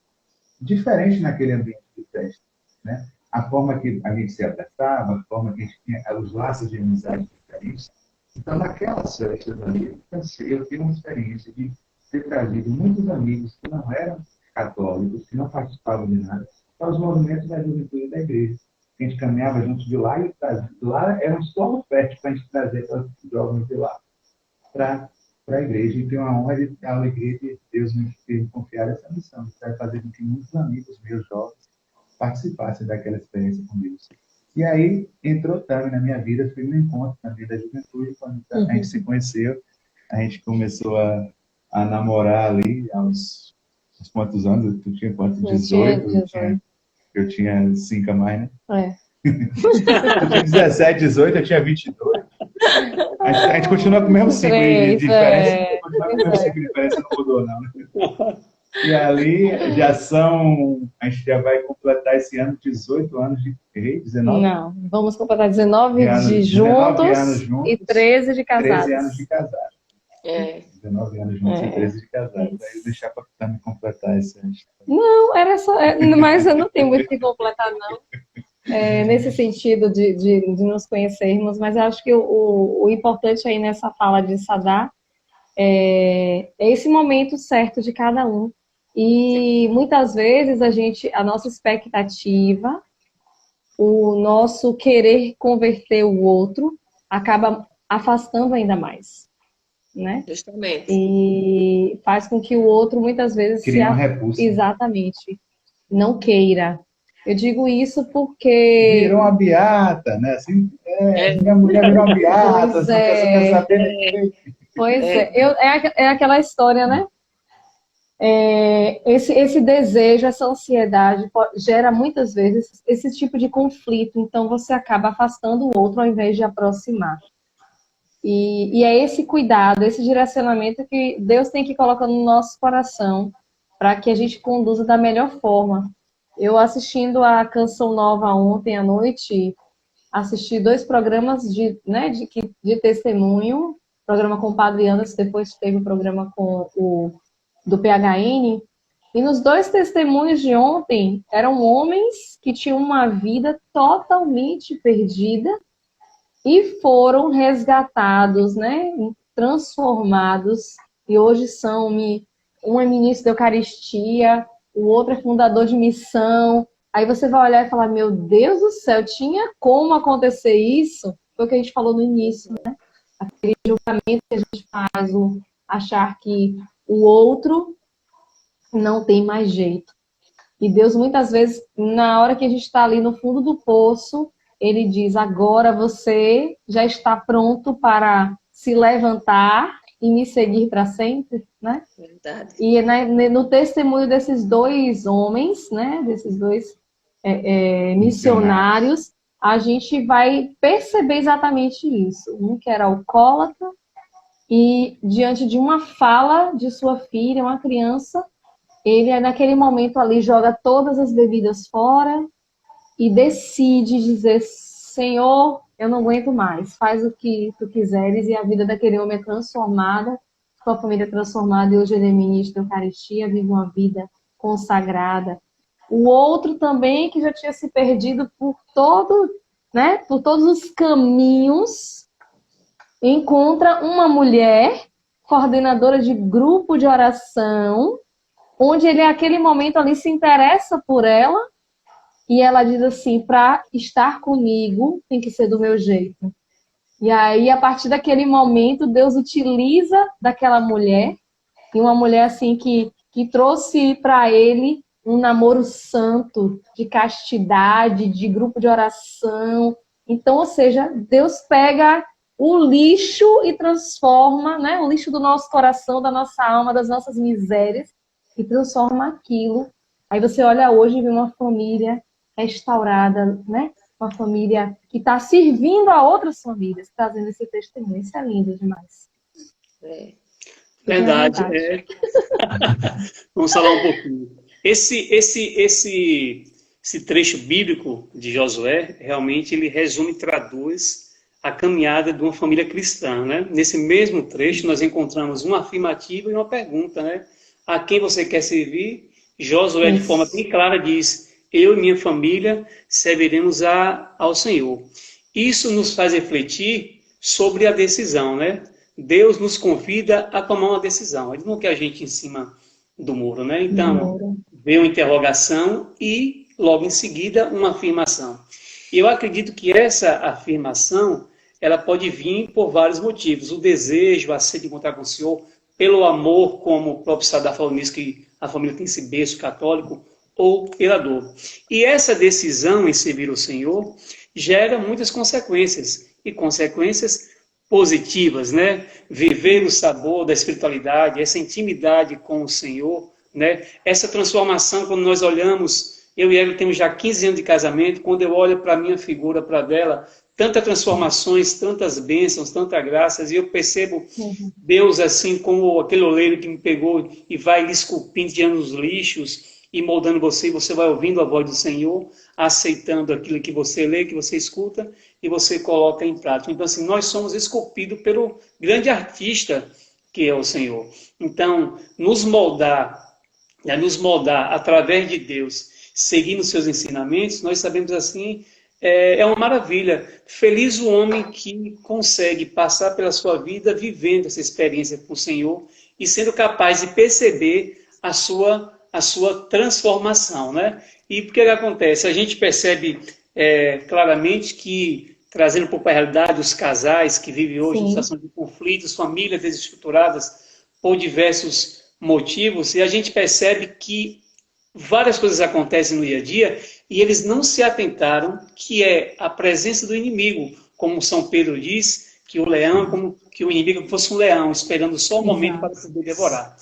diferente naquele ambiente de festa, né? A forma que a gente se abraçava, a forma que a gente tinha os laços de amizade diferentes. Então, naquelas festas ali, eu tive uma experiência de ter trazido muitos amigos que não eram católicos, que não participavam de nada, para os movimentos da juventude da igreja. A gente caminhava junto de lá e lá era um solo fértil para a gente trazer os jovens de lá para a igreja. E tenho a honra e a alegria de Deus me ter confiado essa missão, de fazer com que muitos amigos meus jovens participassem daquela experiência comigo. E aí entrou Tami na minha vida, foi um encontro na vida da juventude, quando a gente se conheceu, a gente começou a namorar ali aos quantos anos? Tu tinha quantos? 18? Eu tinha 5 a mais, né? Eu tinha 17, 18, eu tinha 22. A gente continua com o mesmo ciclo de diferença, continua com o mesmo ciclo de diferença, não mudou, não. E ali a gente já vai completar esse ano 18 anos de 19? Não, vamos completar 19 de juntos e 13 de casados. 13 anos de casados. 19 anos juntos e 13 de casados. Aí deixar para me completar esse ano. Não, era só. Mas eu não tenho muito que completar, não. Nesse sentido de nos conhecermos, mas eu acho que o importante aí nessa fala de Sadá é esse momento certo de cada um. E muitas vezes a nossa expectativa, o nosso querer converter o outro, acaba afastando ainda mais. né? Justamente. E faz com que o outro muitas vezes Cria uma repulsa. exatamente não queira. Eu digo isso porque Virou uma beata, né? Assim, É, minha mulher virou uma beata, pois não quer é, saber ninguém. é aquela história, né? Esse desejo, essa ansiedade gera muitas vezes esse tipo de conflito, então você acaba afastando o outro ao invés de aproximar. E é esse cuidado, esse direcionamento que Deus tem que colocar no nosso coração para que a gente conduza da melhor forma. Eu assistindo a Canção Nova ontem à noite, assisti 2 programas de testemunho, programa com o Padre Anderson, depois teve o programa com o do PHN, e nos 2 testemunhos de ontem eram homens que tinham uma vida totalmente perdida e foram resgatados, né, transformados, e hoje um é ministro da Eucaristia, o outro é fundador de missão. Aí você vai olhar e falar, meu Deus do céu, tinha como acontecer isso? Foi o que a gente falou no início, né? Aquele julgamento que a gente faz, o achar que o outro não tem mais jeito. E Deus, muitas vezes, na hora que a gente está ali no fundo do poço, Ele diz, agora você já está pronto para se levantar e me seguir para sempre, né? verdade. E no testemunho desses 2 homens, né, desses 2 missionários, a gente vai perceber exatamente isso. Um que era alcoólatra e, diante de uma fala de sua filha, uma criança, ele, naquele momento ali, joga todas as bebidas fora e decide dizer, Senhor, eu não aguento mais, faz o que tu quiseres, e a vida daquele homem é transformada, sua família é transformada, e hoje ele é ministro da Eucaristia, vive uma vida consagrada. O outro também, que já tinha se perdido por todos os caminhos, encontra uma mulher, coordenadora de grupo de oração, onde ele, naquele momento ali, se interessa por ela, e ela diz assim, para estar comigo, tem que ser do meu jeito. E aí, a partir daquele momento, Deus utiliza daquela mulher, e uma mulher assim que trouxe para ele um namoro santo, de castidade, de grupo de oração. Então, ou seja, Deus pega o lixo e transforma, né, o lixo do nosso coração, da nossa alma, das nossas misérias, e transforma aquilo. Aí você olha hoje e vê uma família restaurada, né? Uma família que está servindo a outras famílias, trazendo esse testemunho. Isso é lindo demais. É. Verdade. Vamos falar um pouquinho. Esse trecho bíblico de Josué, realmente, ele resume e traduz a caminhada de uma família cristã, né? Nesse mesmo trecho, nós encontramos uma afirmativa e uma pergunta, né? A quem você quer servir? Josué, de forma bem clara, diz, eu e minha família serviremos ao Senhor. Isso nos faz refletir sobre a decisão, né? Deus nos convida a tomar uma decisão. Ele não quer a gente em cima do muro, né? Então, vem uma interrogação e, logo em seguida, uma afirmação. E eu acredito que essa afirmação, ela pode vir por vários motivos. O desejo, a sede de encontrar com o Senhor, pelo amor, como o próprio Sadar falou nisso, que a família tem esse berço católico, ou pela dor. E essa decisão em servir o Senhor gera muitas consequências, e consequências positivas, né? Viver o sabor da espiritualidade, essa intimidade com o Senhor, né? Essa transformação, quando nós olhamos, eu e ela temos já 15 anos de casamento, quando eu olho para a minha figura, para dela, tantas transformações, tantas bênçãos, tantas graças, e eu percebo Deus assim como aquele oleiro que me pegou e vai esculpindo, tirando os lixos e moldando você, e você vai ouvindo a voz do Senhor, aceitando aquilo que você lê, que você escuta, e você coloca em prática. Então, assim, nós somos esculpidos pelo grande artista que é o Senhor. Então, nos moldar através de Deus, seguindo os seus ensinamentos, nós sabemos assim, é uma maravilha. Feliz o homem que consegue passar pela sua vida vivendo essa experiência com o Senhor e sendo capaz de perceber a sua transformação, né? E o que acontece? A gente percebe claramente que trazendo um pouco a realidade os casais que vivem hoje em Sim. situação de conflitos, famílias desestruturadas por diversos motivos, e a gente percebe que várias coisas acontecem no dia a dia e eles não se atentaram que é a presença do inimigo, como São Pedro diz, que o leão, como que o inimigo fosse um leão, esperando só o momento para Exato. poder devorar.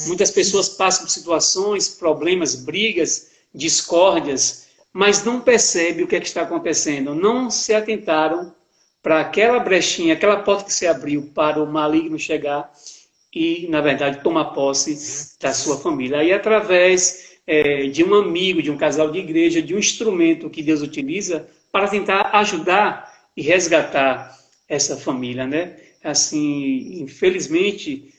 Muitas pessoas passam por situações, problemas, brigas, discórdias, mas não percebem o que é que está acontecendo, não se atentaram para aquela brechinha, aquela porta que se abriu para o maligno chegar e, na verdade, tomar posse da sua família. Aí, através de um amigo, de um casal de igreja, de um instrumento que Deus utiliza para tentar ajudar e resgatar essa família, né? Assim, infelizmente,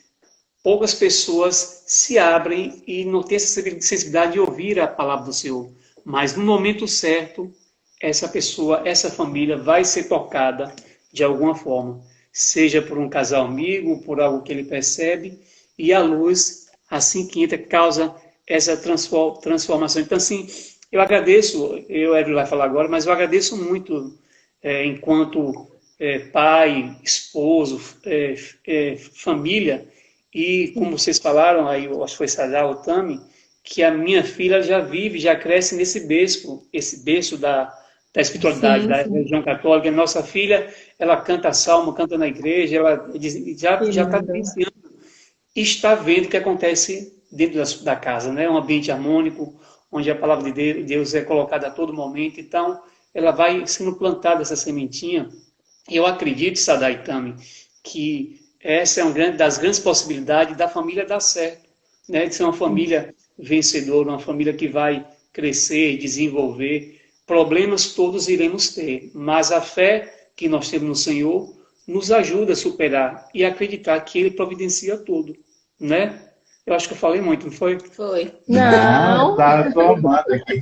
poucas pessoas se abrem e não têm essa sensibilidade de ouvir a palavra do Senhor. Mas no momento certo, essa pessoa, essa família vai ser tocada de alguma forma, seja por um casal amigo, por algo que ele percebe, e a luz, assim que entra, causa essa transformação. Então, assim, eu agradeço, Hélio vai falar agora, mas eu agradeço muito, enquanto pai, esposo, família, e como vocês falaram, aí eu acho que foi Sadá ou Tami, que a minha filha já vive, já cresce nesse berço, esse berço da espiritualidade, Sim, da sim. religião católica. Nossa filha, ela canta salmo, canta na igreja, ela Que já está lindo. vivenciando e está vendo o que acontece dentro da casa, né? Um ambiente harmônico, onde a palavra de Deus é colocada a todo momento. Então, ela vai sendo plantada essa sementinha. E eu acredito, Sadaitami, que essa é uma das grandes possibilidades da família dar certo, né? De ser uma família vencedora, uma família que vai crescer, desenvolver. Problemas todos iremos ter, mas a fé que nós temos no Senhor nos ajuda a superar e acreditar que Ele providencia tudo, né? Eu acho que eu falei muito, não foi? Foi. Não, Não, tá tomando aqui.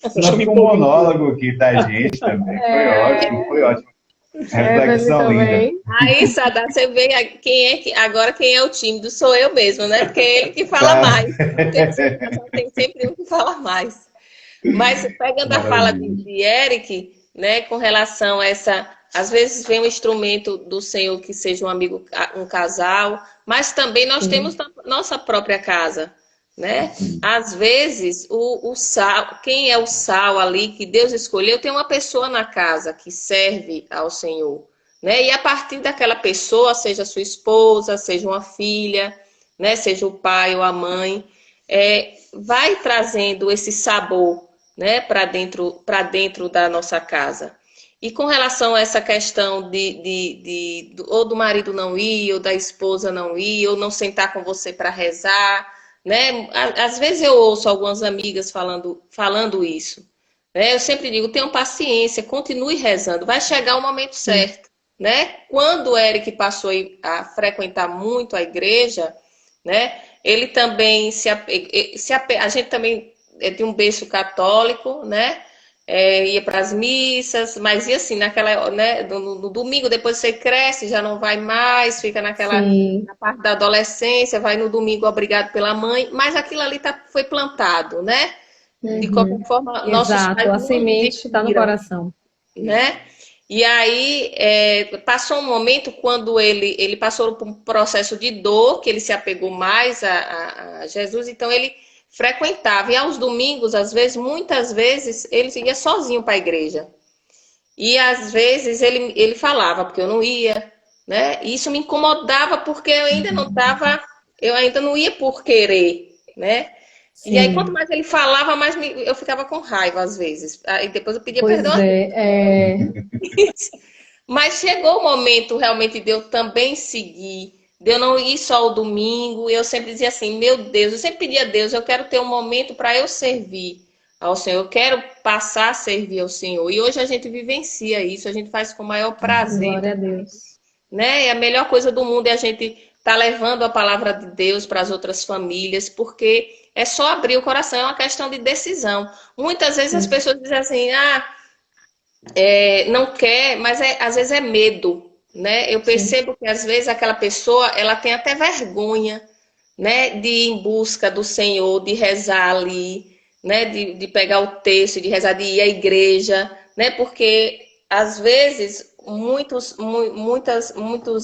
Acho que eu Senão me ficou um empolguei um pouco. monólogo aqui da gente também. Foi é, ótimo, foi ótimo. Evelyn Reflexão linda. também. Aí, Sadá, você vê quem é que agora quem é o tímido sou eu mesmo, né? Porque é ele que fala Tá. mais. Tem sempre um que fala mais. Mas pegando a fala Maravilha. de Eric, né, com relação a essa, às vezes vem um instrumento do Senhor que seja um amigo, um casal, mas também nós temos Sim, nossa própria casa, né? Às vezes o sal, quem é o sal ali que Deus escolheu, tem uma pessoa na casa que serve ao Senhor, né? E a partir daquela pessoa, seja sua esposa, seja uma filha, né, seja o pai ou a mãe, vai trazendo esse sabor, né, para dentro da nossa casa. E com relação a essa questão ou do marido não ir, ou da esposa não ir, ou não sentar com você para rezar, né? Às vezes eu ouço algumas amigas falando isso. Né? Eu sempre digo, tenham paciência, continue rezando, vai chegar o momento sim, certo. Né? Quando o Eric passou a frequentar muito a igreja, né? Ele também a gente também é de um berço católico, né? Ia para as missas, mas ia assim, naquela, né? No domingo, depois você cresce, já não vai mais, fica sim. na parte da adolescência, vai no domingo obrigado pela mãe, mas aquilo ali foi plantado, né? De qualquer Uhum. forma, nossos Exato, pais a não semente está no desistiram, coração. né? E aí passou um momento quando ele passou por um processo de dor, que ele se apegou mais a Jesus, então ele frequentava. E aos domingos, às vezes, muitas vezes, ele ia sozinho para a igreja. E às vezes ele falava, porque eu não ia, né? E isso me incomodava porque eu ainda não ia por querer, né? E aí, quanto Sim, mais ele falava, mais eu ficava com raiva às vezes. Aí depois eu pedia perdão. pois Mas chegou o momento realmente de eu também seguir, de eu não ir só ao domingo. Eu sempre dizia assim: meu Deus, eu sempre pedia a Deus, eu quero ter um momento para eu servir ao Senhor, eu quero passar a servir ao Senhor. E hoje a gente vivencia isso, a gente faz com o maior prazer, glória a Deus. né? E a melhor coisa do mundo é a gente estar levando a palavra de Deus para as outras famílias, porque é só abrir o coração, é uma questão de decisão. Muitas vezes as Sim, pessoas dizem assim: não quer, mas às vezes é medo, né? Eu sim, percebo que às vezes aquela pessoa, ela tem até vergonha, né, de ir em busca do Senhor, de rezar ali, né, de pegar o texto, de rezar, de ir à igreja, né? Porque às vezes, muitos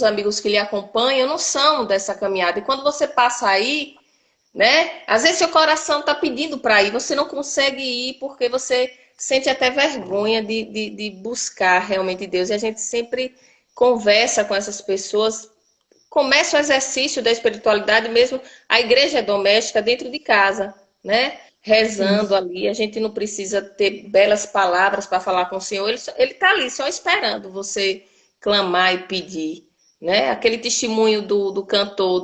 amigos que lhe acompanham não são dessa caminhada. E quando você passa aí, né? Às vezes seu coração está pedindo para ir, você não consegue ir porque você sente até vergonha de buscar realmente Deus. E a gente sempre conversa com essas pessoas, começa o exercício da espiritualidade mesmo, a igreja doméstica dentro de casa, né? Rezando ali, a gente não precisa ter belas palavras para falar com o Senhor, ele está ali só esperando você clamar e pedir, né? Aquele testemunho do cantor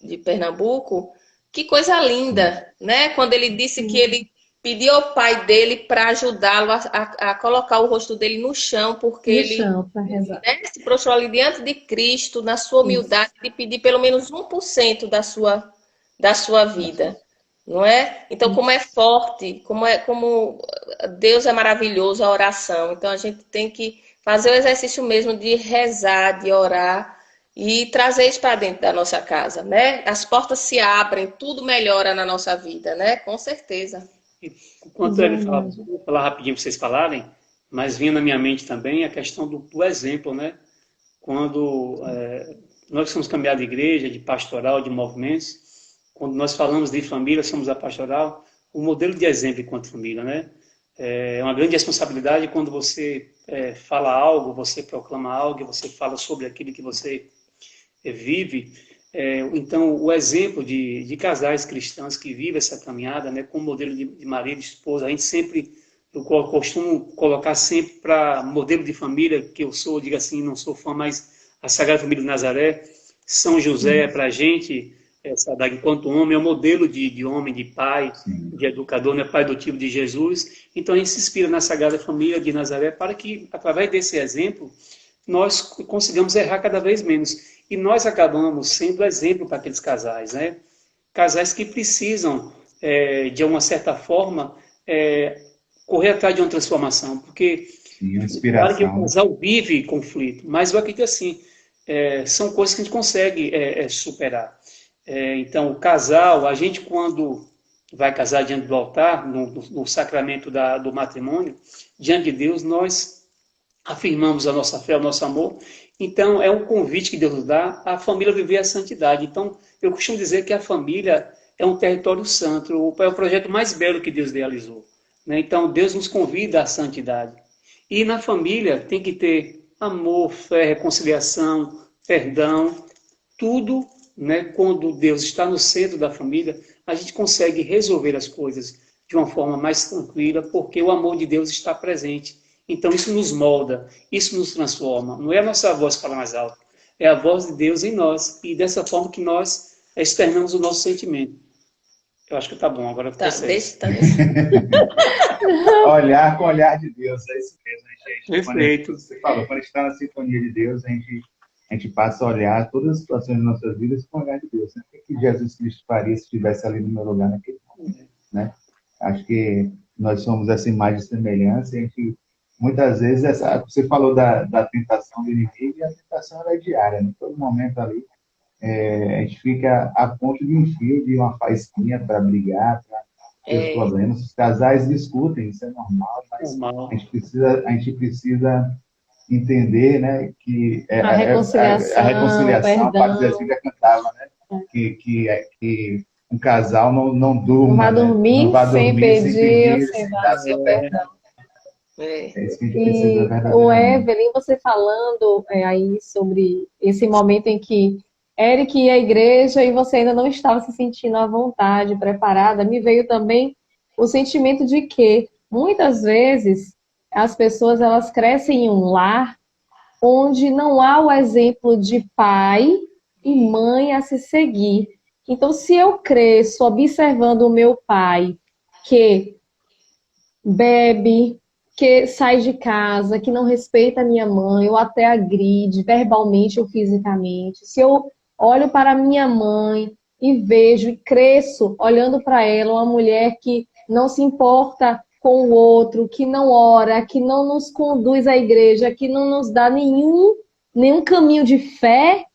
de Pernambuco, que coisa linda, né? Quando ele disse que ele pediu ao pai dele para ajudá-lo a colocar o rosto dele no chão, porque No ele, chão, para rezar. né, se prostrou ali diante de Cristo, na sua humildade, de pedir pelo menos 1% da sua vida, não é? Então, como é forte, como Deus é maravilhoso a oração. Então, a gente tem que fazer o exercício mesmo de rezar, de orar, e trazer isso para dentro da nossa casa, né? As portas se abrem, tudo melhora na nossa vida, né? Com certeza. Enquanto ele falava, vou falar rapidinho para vocês falarem, mas vinha na minha mente também a questão do exemplo, né? Quando nós que somos caminhar de igreja, de pastoral, de movimentos, quando nós falamos de família, somos a pastoral, o modelo de exemplo enquanto família, né? É uma grande responsabilidade quando você fala algo, você proclama algo, você fala sobre aquilo que você vive. Então, o exemplo de casais cristãos que vivem essa caminhada, né, com modelo de marido e esposa, a gente sempre, eu costumo colocar sempre para modelo de família, que eu sou, diga assim, não sou fã, mas a Sagrada Família de Nazaré, São José, para a gente, enquanto homem, é o modelo de homem, de pai, de educador, né, pai adotivo de Jesus. Então, a gente se inspira na Sagrada Família de Nazaré para que, através desse exemplo, nós consigamos errar cada vez menos. E nós acabamos sendo exemplo para aqueles casais, né? Casais que precisam, de uma certa forma, correr atrás de uma transformação, porque claro que o casal vive conflito, mas eu acredito assim, são coisas que a gente consegue superar. Então, o casal, a gente quando vai casar diante do altar, no sacramento do matrimônio, diante de Deus, nós afirmamos a nossa fé, o nosso amor. Então, é um convite que Deus nos dá à família viver a santidade. Então, eu costumo dizer que a família é um território santo, é o projeto mais belo que Deus realizou, né? Então, Deus nos convida à santidade. E na família tem que ter amor, fé, reconciliação, perdão, tudo, né? Quando Deus está no centro da família, a gente consegue resolver as coisas de uma forma mais tranquila, porque o amor de Deus está presente. Então, isso nos molda, isso nos transforma. Não é a nossa voz que fala mais alto, é a voz de Deus em nós. E dessa forma que nós externamos o nosso sentimento. Eu acho que tá bom, agora com vocês. Tá. Olhar com o olhar de Deus, é isso mesmo, gente. Perfeito. Você falou, quando a gente está na sintonia de Deus, a gente passa a olhar todas as situações de nossas vidas com o olhar de Deus, né? O que Jesus Cristo faria se estivesse ali no meu lugar naquele momento, né? Acho que nós somos essa imagem e semelhança, e a gente, muitas vezes, você falou da tentação do inimigo, e a tentação é diária, né? Todo momento ali, a gente fica a ponto de um fio, de uma faísquinha para brigar, para ter os problemas. Os casais discutem, isso é normal, mas a gente precisa entender, né, que a reconciliação, a parte da Silvia cantava, né, que um casal não durma, não vai dormir sem pedir, sem dar seu perdão. É isso que a gente precisa verdadeiramente. O Evelyn, você falando aí sobre esse momento em que Eric ia à igreja e você ainda não estava se sentindo à vontade, preparada, me veio também o sentimento de que, muitas vezes, as pessoas elas crescem em um lar onde não há o exemplo de pai e mãe a se seguir. Então, se eu cresço observando o meu pai que bebe, que sai de casa, que não respeita a minha mãe, ou até agride verbalmente ou fisicamente, se eu olho para minha mãe e vejo e cresço olhando para ela, uma mulher que não se importa com o outro, que não ora, que não nos conduz à igreja, que não nos dá nenhum caminho de fé,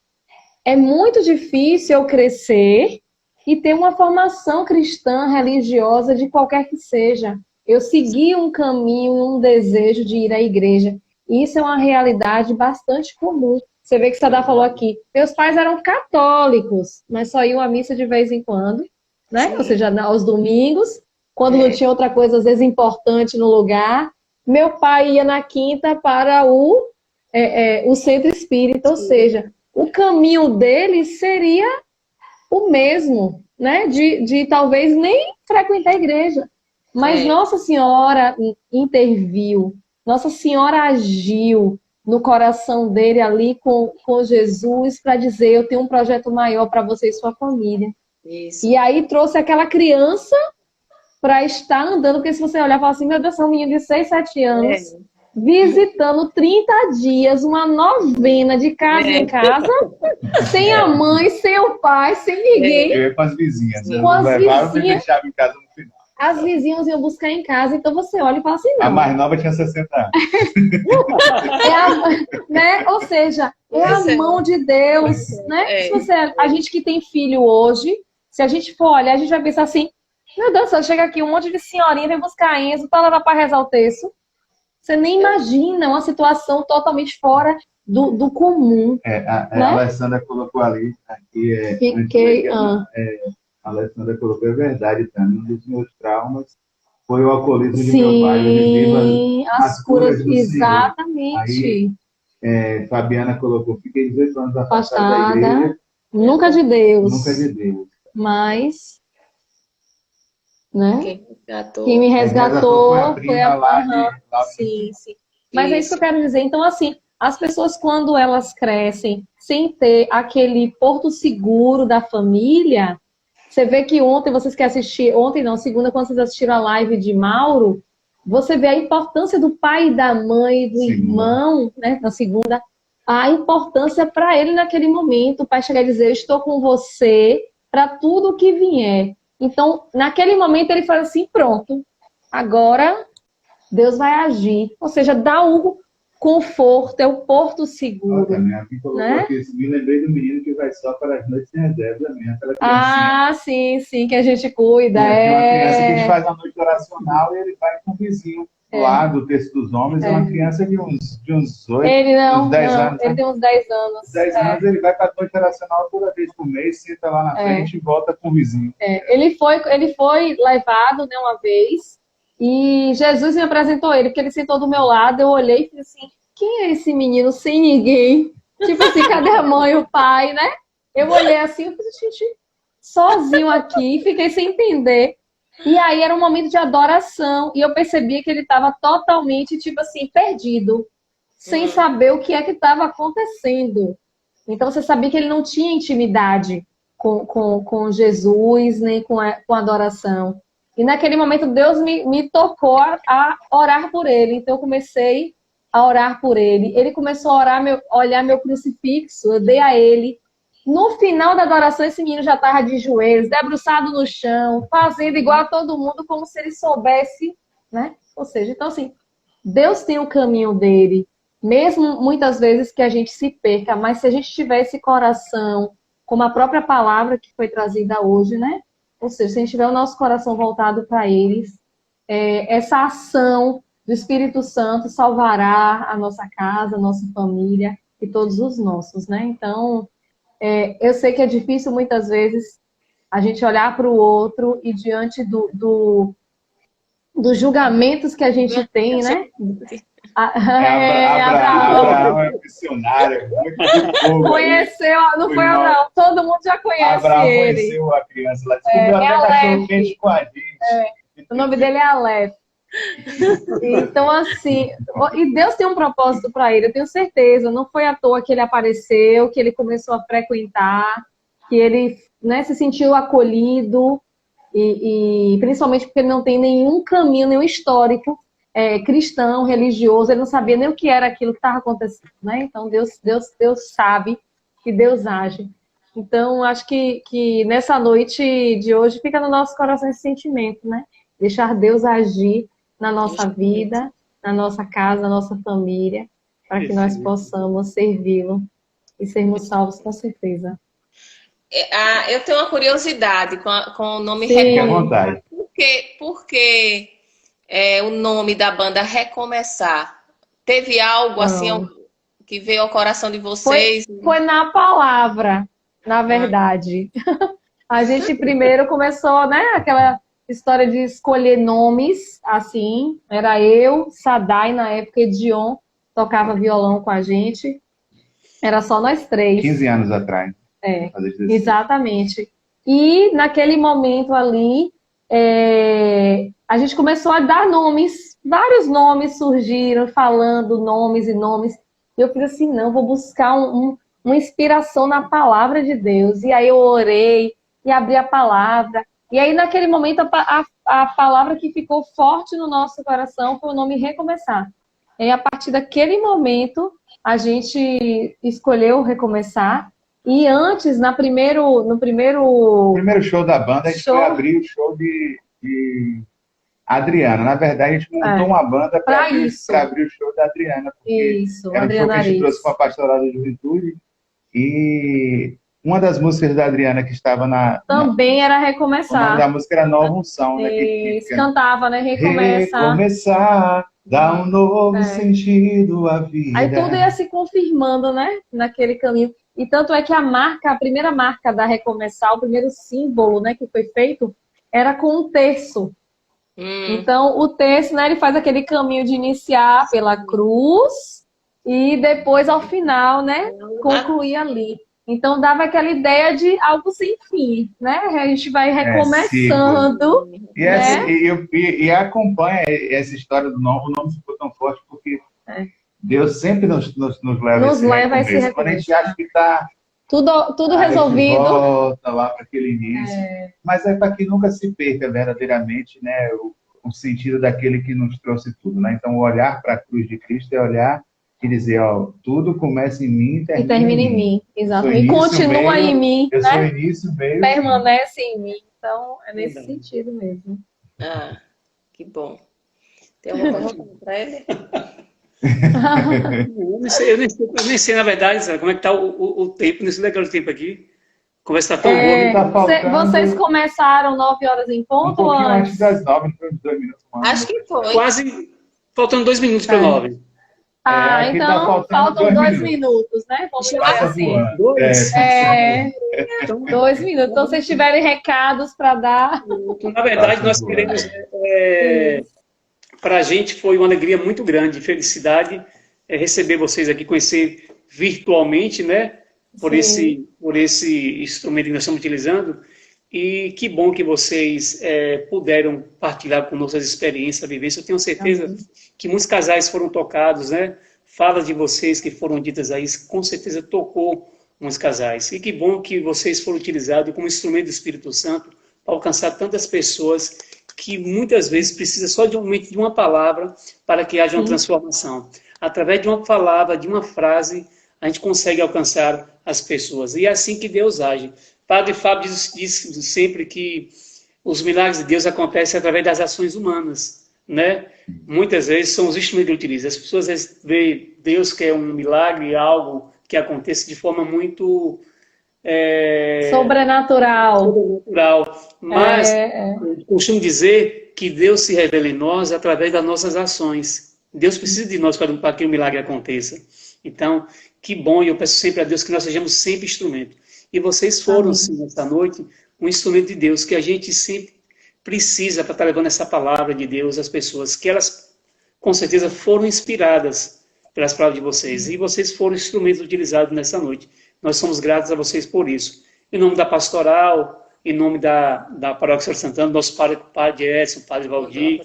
é muito difícil eu crescer e ter uma formação cristã, religiosa, de qualquer que seja. Eu segui um caminho, um desejo de ir à igreja. Isso é uma realidade bastante comum. Você vê que Sadá falou aqui, meus pais eram católicos, mas só iam à missa de vez em quando, né? Sim. Ou seja, aos domingos, quando não tinha outra coisa, às vezes, importante no lugar. Meu pai ia na quinta para o centro espírita, ou seja, o caminho dele seria o mesmo, né? De talvez nem frequentar a igreja. Mas Nossa Senhora interviu, Nossa Senhora agiu no coração dele ali com Jesus para dizer, eu tenho um projeto maior para você e sua família. Isso. E aí trouxe aquela criança para estar andando, porque se você olhar e falar assim, meu Deus, é um menino de 6, 7 anos, visitando 30 dias, uma novena de casa em casa, sem a mãe, sem o pai, sem ninguém. Eu ia com as vizinhas. Com as Levaram e me vizinhas. deixavam em casa no final. As vizinhas iam buscar em casa, então você olha e fala assim, não. A mais nova tinha 60 anos. Né? Ou seja, é a mão de Deus, né? Se a gente que tem filho hoje, se a gente for olhar, a gente vai pensar assim, meu Deus, só chega aqui um monte de senhorinha, vem buscar Enzo, para levar para rezar o texto. Você nem imagina, uma situação totalmente fora do comum. A Alessandra colocou ali, aqui Fiquei... a Alessandra colocou, é verdade, também. Um dos meus traumas foi o alcoolismo de meu pai. Sim, as curas do exatamente. Aí, Fabiana colocou, fiquei 18 anos afastada da igreja. Nunca de Deus. Nunca de Deus. Mas, né? Quem Quem me resgatou foi a lá. Sim. Mas é isso que eu quero dizer. Então, assim, as pessoas, quando elas crescem sem ter aquele porto seguro da família, você vê que ontem, vocês que assistiram, ontem não, segunda, quando vocês assistiram a live de Mauro, você vê a importância do pai e da mãe, do irmão, né? Na segunda, a importância para ele naquele momento, o pai chegar e dizer, eu estou com você para tudo o que vier. Então, naquele momento, ele fala assim, pronto, agora Deus vai agir. Ou seja, dá o conforto, é o porto seguro. Aqui colocou aqui, me lembrei do menino que vai só para as noites sem reserva, aquela sim, que a gente cuida. É uma criança que a gente faz uma noite oracional e ele vai com o vizinho lá do Texto dos Homens, é uma criança de uns 8, uns 10 anos. Ele tem uns 10 anos. 10 anos ele vai para a noite oracional toda vez por mês, senta lá na frente e volta com o vizinho. Ele foi levado, né, uma vez, e Jesus me apresentou ele, porque ele sentou do meu lado, eu olhei e falei assim, quem é esse menino sem ninguém? Tipo assim, cadê a mãe e o pai, né? Eu olhei assim, eu falei, gente, sozinho aqui, fiquei sem entender. E aí era um momento de adoração, e eu percebia que ele estava totalmente, tipo assim, perdido, sem saber o que é que estava acontecendo. Então você sabia que ele não tinha intimidade com Jesus, nem com a adoração. E naquele momento Deus me tocou a orar por ele. Então eu comecei a orar por ele. Ele começou a olhar meu crucifixo, eu dei a ele. No final da adoração, esse menino já estava de joelhos, debruçado no chão, fazendo igual a todo mundo, como se ele soubesse, né? Ou seja, então assim, Deus tem o caminho dele, mesmo muitas vezes que a gente se perca, mas se a gente tiver esse coração, como a própria palavra que foi trazida hoje, né? Ou seja, se a gente tiver o nosso coração voltado para eles, essa ação do Espírito Santo salvará a nossa casa, a nossa família e todos os nossos, né? Então, eu sei que é difícil muitas vezes a gente olhar para o outro e diante dos julgamentos que a gente tem, né? Abraão é missionário. Conheceu, não foi Abraão, todo mundo já conhece Abraão ele. Conheceu a criança lá, descobriu até cachorro quente com a gente. O nome dele é Aleph. Então, assim, e Deus tem um propósito para ele, eu tenho certeza. Não foi à toa que ele apareceu, que ele começou a frequentar, que ele, né, se sentiu acolhido, e principalmente porque ele não tem nenhum caminho, nenhum histórico cristão, religioso, ele não sabia nem o que era aquilo que estava acontecendo, né? Então, Deus sabe que Deus age. Então, acho que nessa noite de hoje fica no nosso coração esse sentimento, né? Deixar Deus agir na nossa vida, na nossa casa, na nossa família, para que nós possamos servi-lo e sermos salvos com certeza. Eu tenho uma curiosidade com o nome Fique à vontade. Por que o nome da banda Recomeçar? Teve algo assim Não. que veio ao coração de Foi, vocês? foi na palavra, na verdade. A gente primeiro começou, né, aquela história de escolher nomes, assim. Era eu, Sadai, na época, Edion tocava violão com a gente. Era só nós três. 15 anos atrás. É, Fazer 16. exatamente. E naquele momento ali, a gente começou a dar nomes, vários nomes surgiram, falando nomes e nomes. E eu fiz assim, não, vou buscar uma inspiração na palavra de Deus. E aí eu orei e abri a palavra. E aí naquele momento a palavra que ficou forte no nosso coração foi o nome Recomeçar. E a partir daquele momento a gente escolheu recomeçar. E antes, no primeiro O primeiro show da banda, a gente foi abrir o show de Adriana. Na verdade, a gente montou uma banda para abrir o show da Adriana. Isso, era um show que a gente Aris. trouxe com a Pastoral da Juventude. E uma das músicas da Adriana que estava também era o nome Recomeçar. da música era Nova Unção, né? Isso, cantava, né? Recomeçar. Recomeçar, dar um novo sentido à vida. Aí tudo ia se confirmando, né? Naquele caminho. E tanto é que a primeira marca da Recomeçar, o primeiro símbolo, né, que foi feito, era com um terço. Então, o terço, né, ele faz aquele caminho de iniciar pela cruz e depois, ao final, né, concluir ali. Então, dava aquela ideia de algo sem fim, né? A gente vai recomeçando. E acompanha essa história do nome. O nome ficou tão forte porque Deus sempre nos leva a esse recomeço. Quando a gente acha que está tudo resolvido. Volta lá para aquele início. Mas é para que nunca se perca verdadeiramente, né, o sentido daquele que nos trouxe tudo. Né? Então, olhar para a cruz de Cristo é olhar e dizer, ó, tudo começa em mim e termina em mim. Exatamente. E continua em mim. Eu né? sou início, meio. Permanece em mim. Então, é nesse sentido mesmo. Ah, que bom. Tem alguma pergunta para ele? Eu nem sei, na verdade, sabe, como é que tá o tempo, nesse legal tempo aqui. A conversa tá tão boa. Vocês começaram 9 horas em ponto? Um pouquinho antes das 9, foi uns 2 minutos mais. Acho que foi. Quase faltando 2 minutos para 9. Então faltam 2 minutos, né? Vamos dizer assim. 2 minutos. Então, se vocês tiverem recados para dar. Então, na verdade, nós queremos. Para a gente foi uma alegria muito grande, felicidade receber vocês aqui, conhecer virtualmente, né? Por esse instrumento que nós estamos utilizando. E que bom que vocês puderam partilhar conosco as experiências, a vivência. Eu tenho certeza que muitos casais foram tocados, né? Falas de vocês que foram ditas aí, com certeza tocou muitos casais. E que bom que vocês foram utilizados como instrumento do Espírito Santo para alcançar tantas pessoas que muitas vezes precisam só de uma palavra para que haja uma transformação. Através de uma palavra, de uma frase, a gente consegue alcançar as pessoas. E é assim que Deus age. Padre Fábio diz sempre que os milagres de Deus acontecem através das ações humanas, né? Muitas vezes são os instrumentos que ele utiliza. As pessoas veem Deus que é um milagre, algo que acontece de forma muito sobrenatural. Mas eu costumo dizer que Deus se revela em nós através das nossas ações. Deus precisa de nós para que o milagre aconteça. Então, que bom, e eu peço sempre a Deus que nós sejamos sempre instrumento. E vocês foram, sim, nessa noite, um instrumento de Deus, que a gente sempre precisa para estar levando essa palavra de Deus às pessoas, que elas, com certeza, foram inspiradas pelas palavras de vocês. E vocês foram instrumentos utilizados nessa noite. Nós somos gratos a vocês por isso. Em nome da pastoral, em nome da Paróquia São Santana, nosso padre Edson, padre Valdir,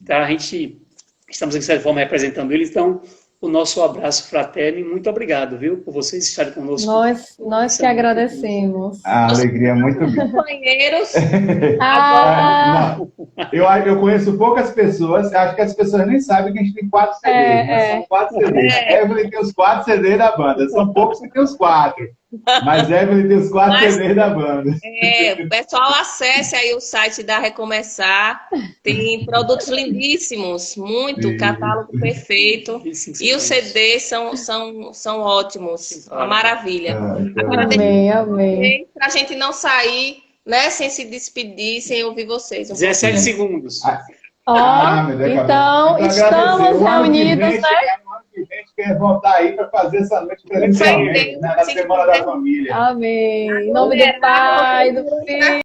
tá? A gente estamos, de certa forma, representando ele, então, o nosso abraço fraterno e muito obrado, viu, por vocês estarem conosco. Nós que agradecemos. A alegria é muito grande. Companheiros. Eu conheço poucas pessoas, acho que as pessoas nem sabem que a gente tem 4 CDs, mas são 4 CDs. Evelyn tem os 4 CDs da banda, são poucos que tem os 4. Mas Evelyn tem os 4 CDs da banda. O pessoal acesse aí o site da Recomeçar, tem produtos lindíssimos, muito, catálogo perfeito, e os CDs são ótimos, uma maravilha. Amém. Para a gente não sair, né, sem se despedir, sem ouvir vocês. 17 segundos. Então, estamos reunidos, né? quer voltar aí para fazer essa noite presencialmente, né, na Semana da Família. Amém. Em nome do Pai, do Filho.